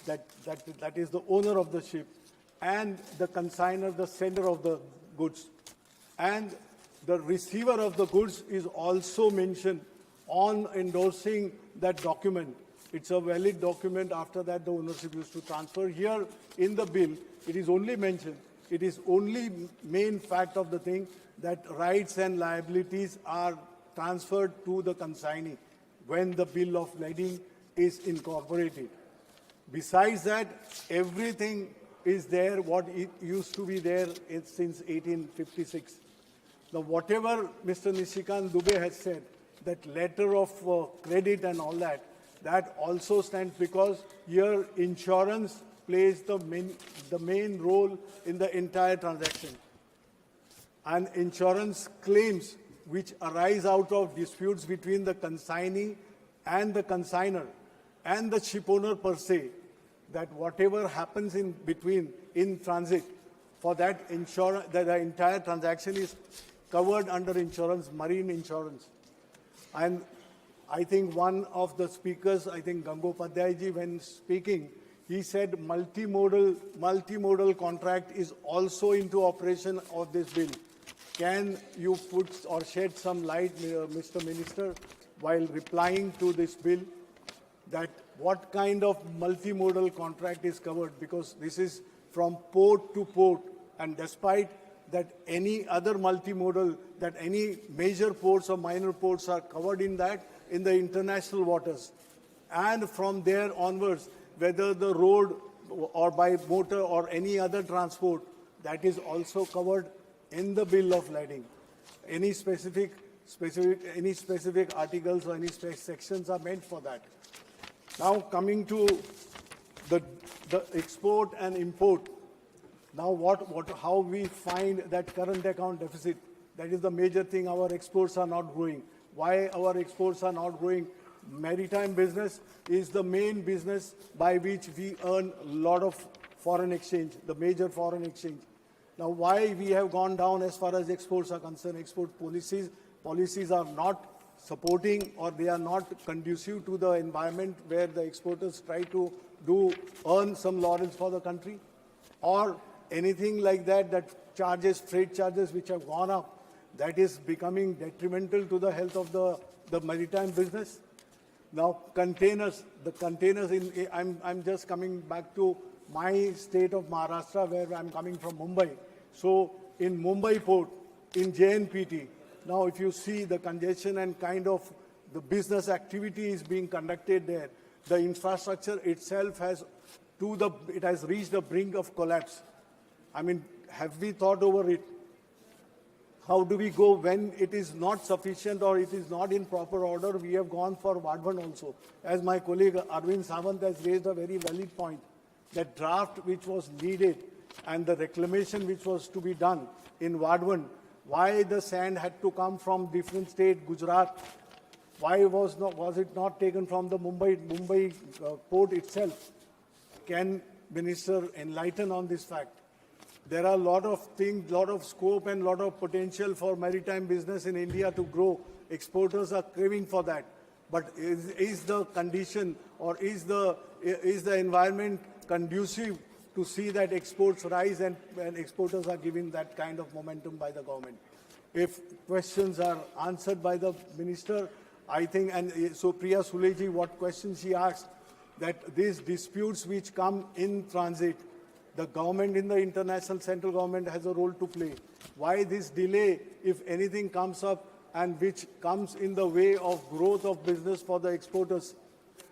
that is the owner of the ship, and the consignor, the sender of the goods. And the receiver of the goods is also mentioned on endorsing that document. It's a valid document. After that, the ownership used to transfer. Here in the bill, it is only mentioned, it is only main fact of the thing that rights and liabilities are transferred to the consignee when the bill of lading is incorporated. Besides that, everything is there what it used to be there since 1856. Now, whatever Mr. Nishikant Dubey has said, that letter of credit and all that, that also stands because here insurance plays the main role in the entire transaction. And insurance claims which arise out of disputes between the consignee and the consignor and the ship owner per se, that whatever happens in between in transit, for that insurance, that the entire transaction is covered under insurance, marine insurance. And I think one of the speakers, I think Gangopadhyay ji, when speaking, he said multimodal contract is also into operation of this bill. Can you put or shed some light, Mr. Minister, while replying to this bill, that what kind of multimodal contract is covered? Because this is from port to port, and despite that any other multimodal, that any major ports or minor ports are covered in that, in the international waters. And from there onwards, whether the road or by motor or any other transport, that is also covered in the bill of lading. Any specific articles or any sections are meant for that. Now coming to the export and import. Now how we find that current account deficit, that is the major thing. Our exports are not growing. Why our exports are not growing? Maritime business is the main business by which we earn a lot of foreign exchange, the major foreign exchange. Now why we have gone down as far as exports are concerned? Export policies are not supporting, or they are not conducive to the environment where the exporters try to earn some laurels for the country, or anything like that, that freight charges which have gone up, that is becoming detrimental to the health of the maritime business. Now containers, I'm just coming back to my state of Maharashtra, where I'm coming from, Mumbai. So in Mumbai port, in JNPT, now if you see the congestion and kind of the business activity is being conducted there, the infrastructure itself has reached the brink of collapse. I mean, have we thought over it? How do we go when it is not sufficient or it is not in proper order? We have gone for Wadhwan also. As my colleague Arvind Sawant has raised a very valid point, that draft which was needed and the reclamation which was to be done in Wadhwan, why the sand had to come from different state, Gujarat? Why was it not taken from the Mumbai port itself? Can Minister enlighten on this fact? There are a lot of things, lot of scope and lot of potential for maritime business in India to grow. Exporters are craving for that. But is the condition or is the environment conducive to see that exports rise and exporters are given that kind of momentum by the government? If questions are answered by the Minister, I think, and so Priya Suleji, what questions she asked, that these disputes which come in transit, the government in the international central government has a role to play. Why this delay, if anything comes up and which comes in the way of growth of business for the exporters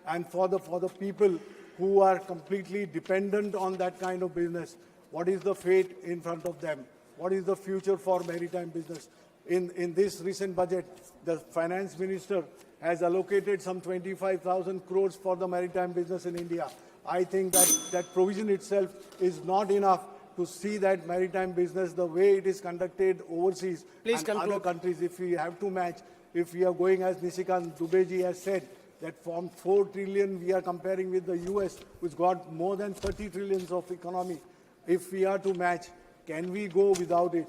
and for the people who are completely dependent on that kind of business? What is the fate in front of them? What is the future for maritime business? In this recent budget, the finance minister has allocated some 25,000 crores for the maritime business in India. I think that provision itself is not enough to see that maritime business, the way it is conducted overseas and other countries, if we have to match, if we are going as Nishikant Dubeji has said, that from 4 trillion we are comparing with the US, which got more than 30 trillions of economy. If we are to match, can we go without it?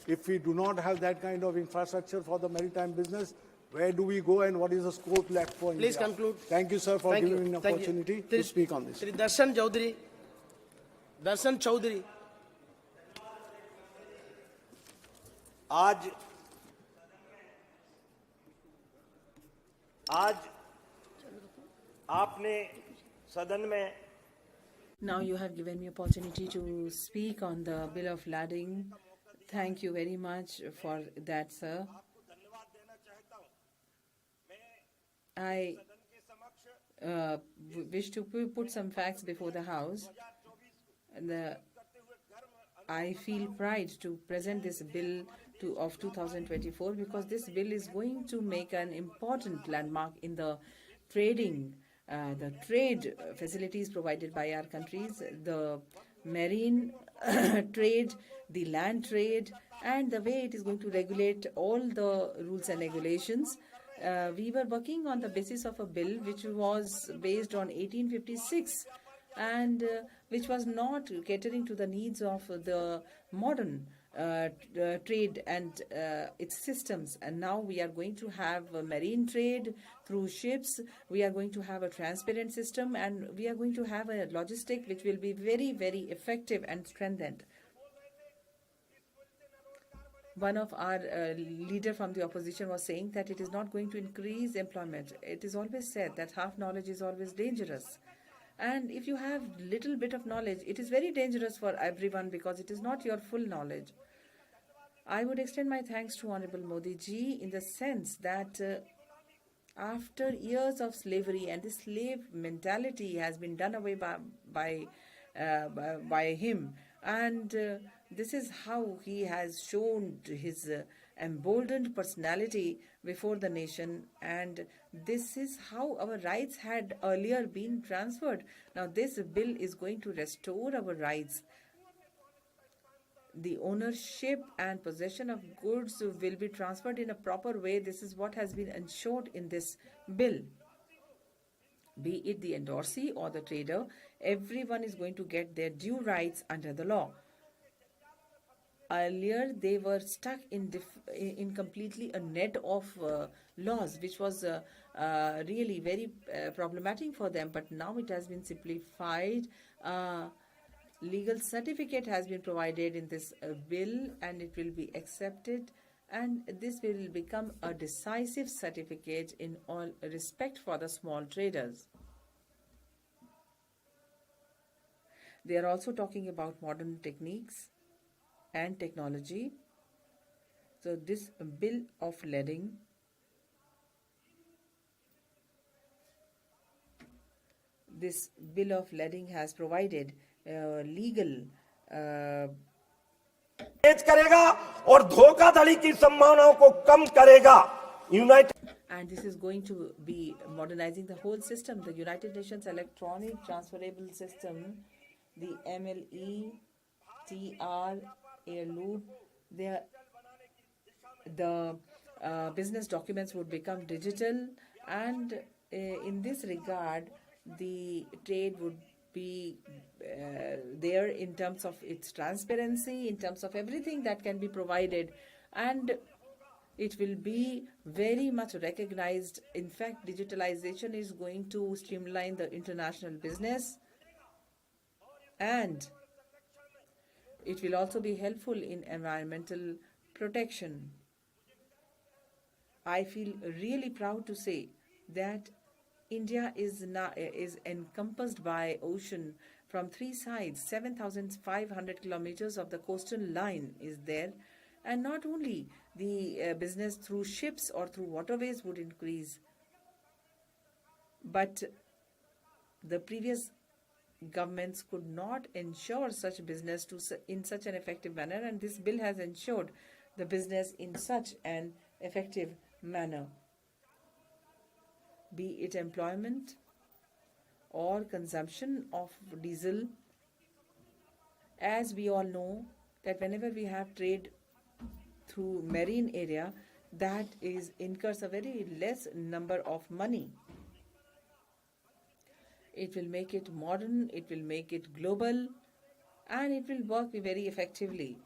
If we do not have that kind of infrastructure for the maritime business, where do we go and what is the scope left for India? Please conclude. Thank you, sir, for giving me an opportunity to speak on this. Shri Darshan Chowdhury. आज आपने सदन में Now you have given me opportunity to speak on the bill of lading. Thank you very much for that, sir. I wish to put some facts before the House. I feel pride to present this bill of 2024 because this bill is going to make an important landmark in the trading, the trade facilities provided by our countries, the marine trade, the land trade, and the way it is going to regulate all the rules and regulations. We were working on the basis of a bill which was based on 1856 and which was not catering to the needs of the modern trade and its systems. And now we are going to have marine trade through ships. We are going to have a transparent system, and we are going to have a logistic which will be very, very effective and strengthened. One of our leader from the opposition was saying that it is not going to increase employment. It is always said that half knowledge is always dangerous. And if you have little bit of knowledge, it is very dangerous for everyone because it is not your full knowledge. I would extend my thanks to Honorable Modi ji in the sense that after years of slavery, and this slave mentality has been done away by him, and this is how he has shown his emboldened personality before the nation, and this is how our rights had earlier been transferred. Now this bill is going to restore our rights. The ownership and possession of goods will be transferred in a proper way. This is what has been ensured in this bill. Be it the endorsee or the trader, everyone is going to get their due rights under the law. Earlier, they were stuck in completely a net of laws, which was really very problematic for them. But now it has been simplified. Legal certificate has been provided in this bill, and it will be accepted, and this will become a decisive certificate in all respect for the small traders. They are also talking about modern techniques and technology. So this bill of lading has provided legal तेज करेगा और धोखाधड़ी की संभावनाओं को कम करेगा. And this is going to be modernizing the whole system. The United Nations Electronic Transferable System, the METR, the business documents would become digital, and in this regard, the trade would be there in terms of its transparency, in terms of everything that can be provided, and it will be very much recognized. In fact, digitalization is going to streamline the international business, and it will also be helpful in environmental protection. I feel really proud to say that India is encompassed by ocean from three sides. 7,500 kilometers of the coastal line is there, and not only the business through ships or through waterways would increase, but the previous governments could not ensure such business in such an effective manner, and this bill has ensured the business in such an effective manner. Be it employment or consumption of diesel. As we all know that whenever we have trade through marine area, that incurs a very less number of money. It will make it modern, it will make it global, and it will work very effectively.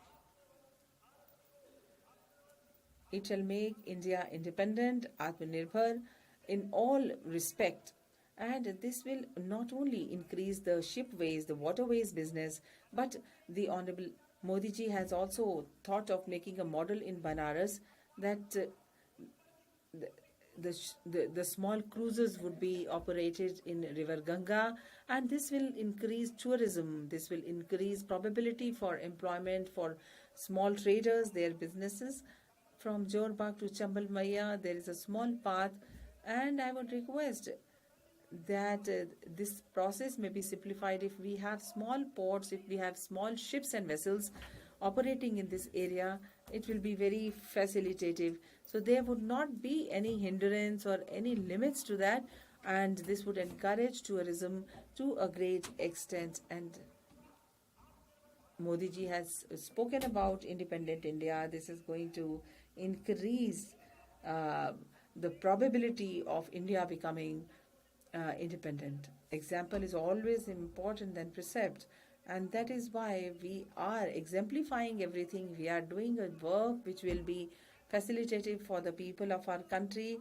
It shall make India independent, Atmanirbhar, in all respect, and this will not only increase the shipways, the waterways business, but the Honorable Modi ji has also thought of making a model in Banaras that the small cruises would be operated in River Ganga, and this will increase tourism. This will increase probability for employment for small traders, their businesses. From Jorbagh to Chambal Maya, there is a small path, and I would request that this process may be simplified. If we have small ports, if we have small ships and vessels operating in this area, it will be very facilitative. So there would not be any hindrance or any limits to that, and this would encourage tourism to a great extent. And Modi ji has spoken about independent India. This is going to increase the probability of India becoming independent. Example is always important than precept, And that is why we are exemplifying everything. We are doing a work which will be facilitative for the people of our country.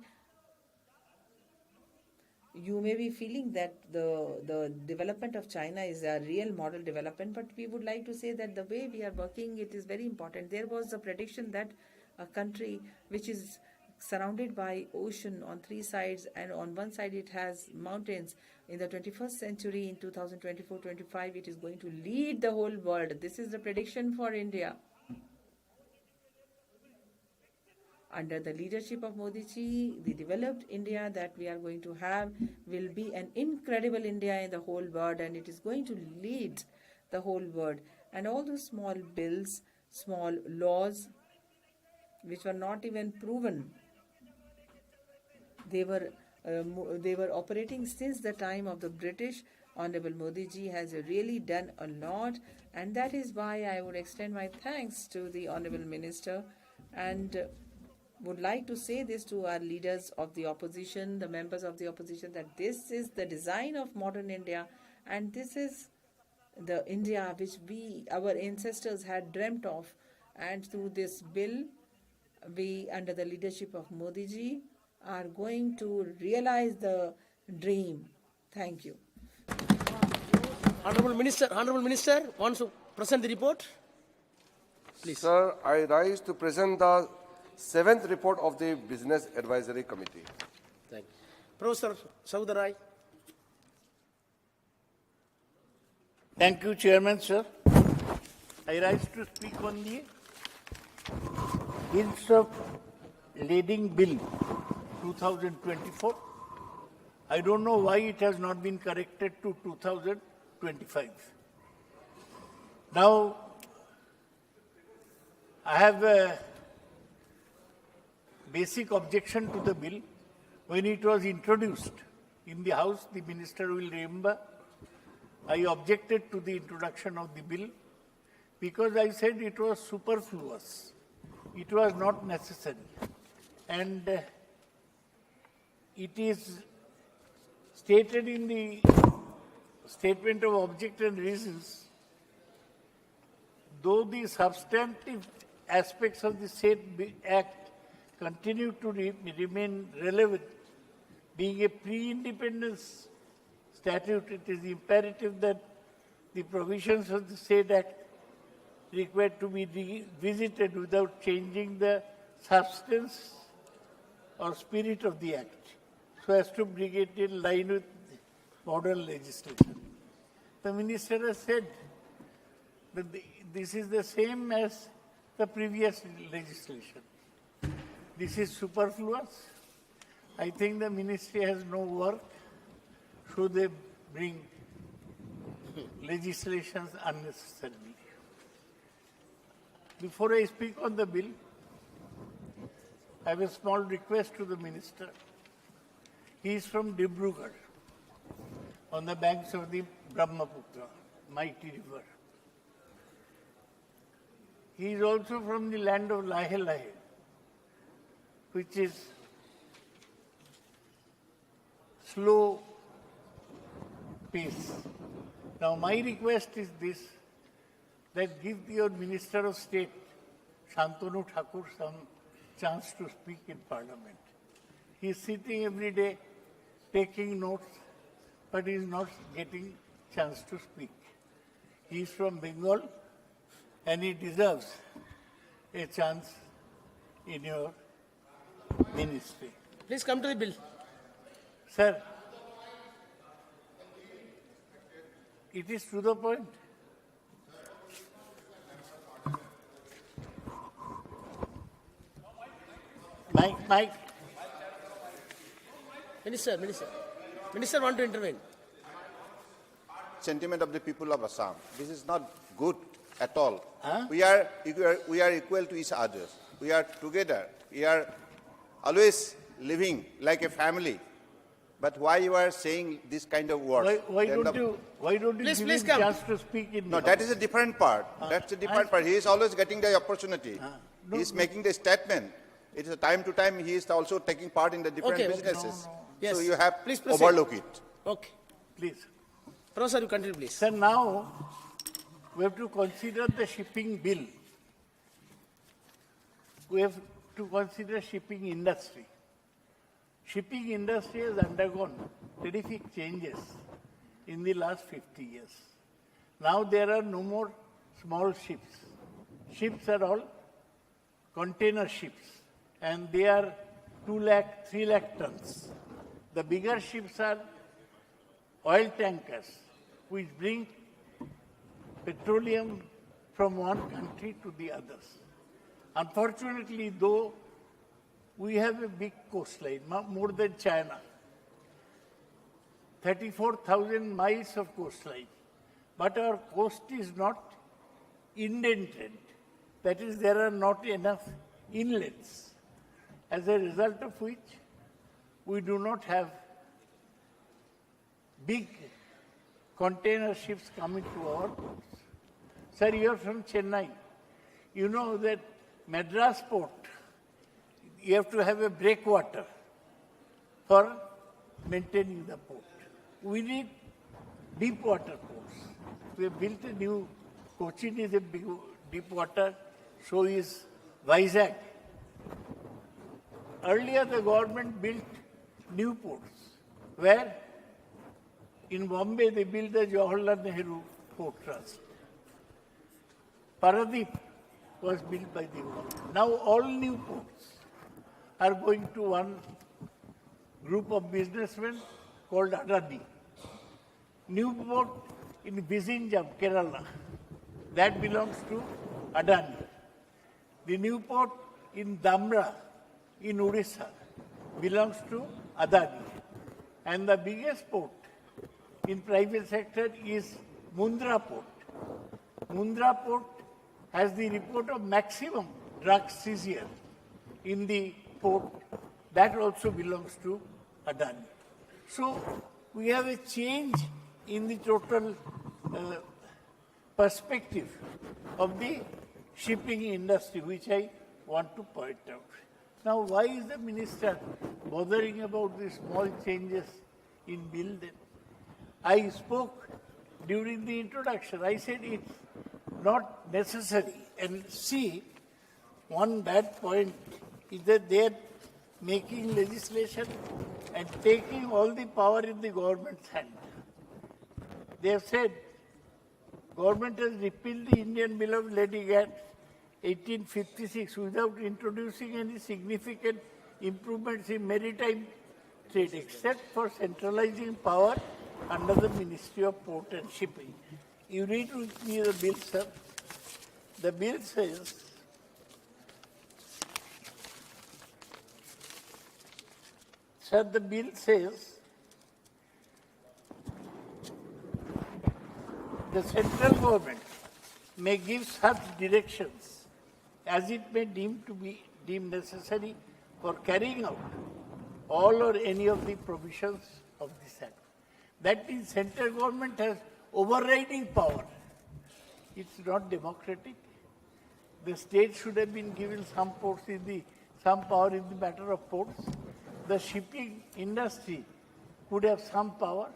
You may be feeling that the development of China is a real model development, but we would like to say that the way we are working, it is very important. There was a prediction that a country which is surrounded by ocean on three sides, and on one side it has mountains, in the 21st century, in 2024-25, it is going to lead the whole world. This is the prediction for India. Under the leadership of Modi ji, the developed India that we are going to have will be an incredible India in the whole world, and it is going to lead the whole world. And all those small bills, small laws, which were not even proven, they were operating since the time of the British. Honorable Modi ji has really done a lot, and that is why I would extend my thanks to the Honorable Minister, and would like to say this to our leaders of the opposition, the members of the opposition, that this is the design of modern India, and this is the India which our ancestors had dreamt of. And through this bill, we, under the leadership of Modi ji, are going to realize the dream. Thank you. Honorable Minister wants to present the report. Please. Sir, I rise to present the 7th report of the Business Advisory Committee. Thank you. Professor Saudarai. Thank you, Chairman, sir. I rise to speak on the Bills of Lading Bill 2024. I don't know why it has not been corrected to 2025. Now, I have a basic objection to the bill. When it was introduced in the House, the Minister will remember, I objected to the introduction of the bill because I said it was superfluous. It was not necessary. And it is stated in the statement of object and reasons, though the substantive aspects of the said Act continue to remain relevant, being a pre-independence statute, it is imperative that the provisions of the said Act required to be revisited without changing the substance or spirit of the Act, so as to bring it in line with modern legislation. The Minister has said that this is the same as the previous legislation. This is superfluous. I think the Ministry has no work. Should they bring legislations unnecessarily? Before I speak on the bill, I have a small request to the Minister. He is from Dibrugarh, on the banks of the Brahmaputra, mighty river. He is also from the land of Lahe Lahe, which is slow pace. Now my request is this, that give your Minister of State, Shantanu Thakur, some chance to speak in Parliament. He is sitting every day, taking notes, but he is not getting chance to speak. He is from Bengal, and he deserves a chance in your ministry. Please come to the bill. Sir, it is to the point. Mike. Minister want to intervene. Sentiment of the people of Assam. This is not good at all. Huh? We are equal to each other. We are together. We are always living like a family. But why you are saying this kind of words? Why don't you Please give him come. chance to speak in No, that is a different part. That's a different part. He is always getting the opportunity. He is making the statement. It is time to time he is also taking part in the different businesses. Yes. So you have Please to proceed. overlook it. Okay. Please. Professor, you continue, please. Sir, now we have to consider the shipping bill. We have to consider shipping industry. Shipping industry has undergone terrific changes in the last 50 years. Now there are no more small ships. Ships are all container ships, and they are 2 lakh, 3 lakh tons. The bigger ships are oil tankers, which bring petroleum from one country to the others. Unfortunately, though, we have a big coastline, more than China, 34,000 miles of coastline. But our coast is not indented. That is, there are not enough inlets, as a result of which we do not have big container ships coming to our ports. Sir, you are from Chennai. You know that Madras port, you have to have a breakwater for maintaining the port. We need deep water ports. We have built a new, Cochin is a big deep water, so is Vizag. Earlier the government built new ports, where in Bombay they built the Jawaharlal Nehru Port Trust. Paradip was built by the government. Now all new ports are going to one group of businessmen called Adani. New port in Vizinjam, Kerala, that belongs to Adani. The new port in Dhamra, in Odisha, belongs to Adani. And the biggest port in private sector is Mundra port. Mundra port has the report of maximum drug seizure in the port. That also belongs to Adani. So we have a change in the total perspective of the shipping industry, which I want to point out. Now, why is the minister bothering about the small changes in bill? I spoke during the introduction. I said it's not necessary. And see, one bad point is that they are making legislation and taking all the power in the government's hand. They have said government has repealed the Indian Bill of Lading Act 1856 without introducing any significant improvements in maritime trade, except for centralizing power under the Ministry of Port and Shipping. You read with me the bill, sir. The bill says, the bill says, the central government may give such directions as it may deem necessary for carrying out all or any of the provisions of this Act. That means central government has overriding power. It's not democratic. The state should have been given some power in the matter of ports. The shipping industry could have some power.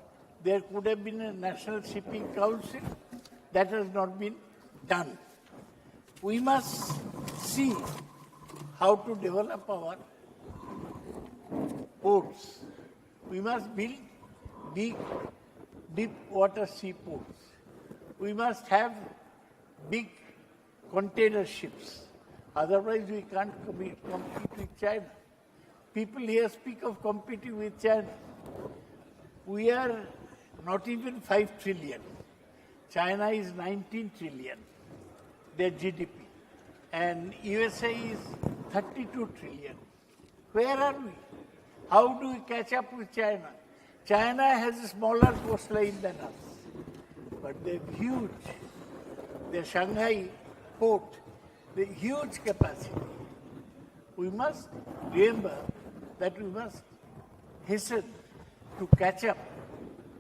There could have been a National Shipping Council. That has not been done. We must see how to develop our ports. We must build big, deep water seaports. We must have big container ships. Otherwise, we can't compete with China. People here speak of competing with China. We are not even 5 trillion. China is 19 trillion, their GDP. And USA is 32 trillion. Where are we? How do we catch up with China? China has a smaller coastline than us, but they're huge. Their Shanghai port, the huge capacity. We must remember that we must hasten to catch up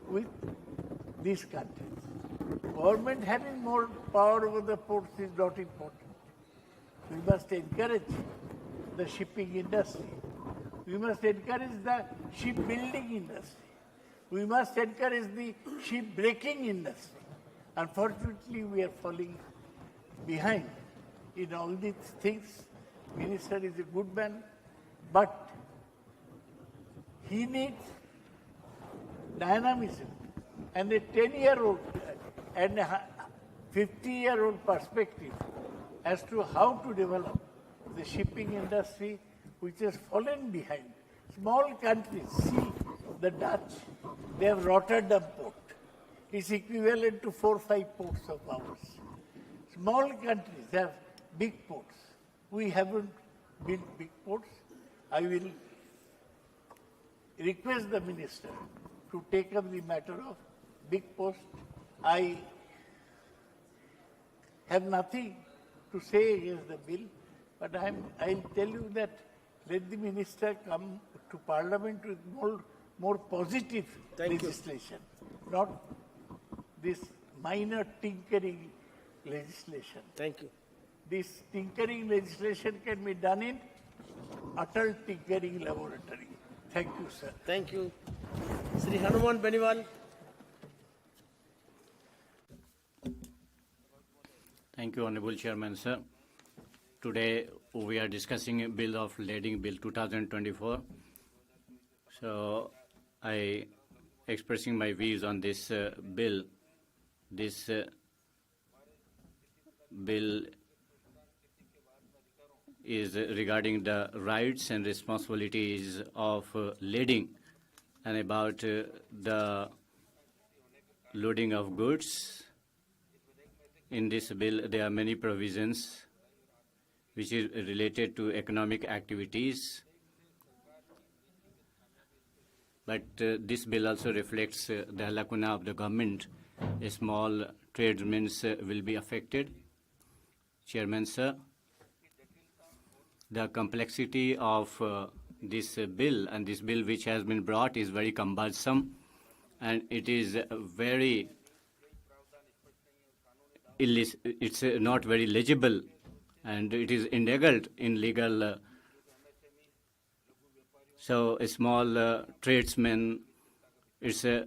with these countries. Government having more power over the ports is not important. We must encourage the shipping industry. We must encourage the shipbuilding industry. We must encourage the shipbreaking industry. Unfortunately, we are falling behind in all these things. Minister is a good man, but he needs dynamism and a 10-year-old and a 50-year-old perspective as to how to develop the shipping industry, which has fallen behind. Small countries, see the Dutch, they have Rotterdam port. It's equivalent to 4 or 5 ports of ours. Small countries have big ports. We haven't built big ports. I will request the minister to take up the matter of big ports. I have nothing to say against the bill, but I'll tell you that let the minister come to Parliament with more positive legislation, not this minor tinkering legislation. Thank you. This tinkering legislation can be done in utter tinkering laboratory. Thank you, sir. Thank you. Sri Hanuman Beniwal. Thank you, Honorable Chairman, sir. Today we are discussing a bill of lading bill 2024. So I expressing my views on this bill. This bill is regarding the rights and responsibilities of lading and about the loading of goods. In this bill, there are many provisions which is related to economic activities. But this bill also reflects the lacuna of the government. A small tradesmen will be affected. Chairman, sir, the complexity of this bill and this bill which has been brought is very cumbersome, and it is very it's not very legible, and it is entangled in legal. So a small tradesman, it's a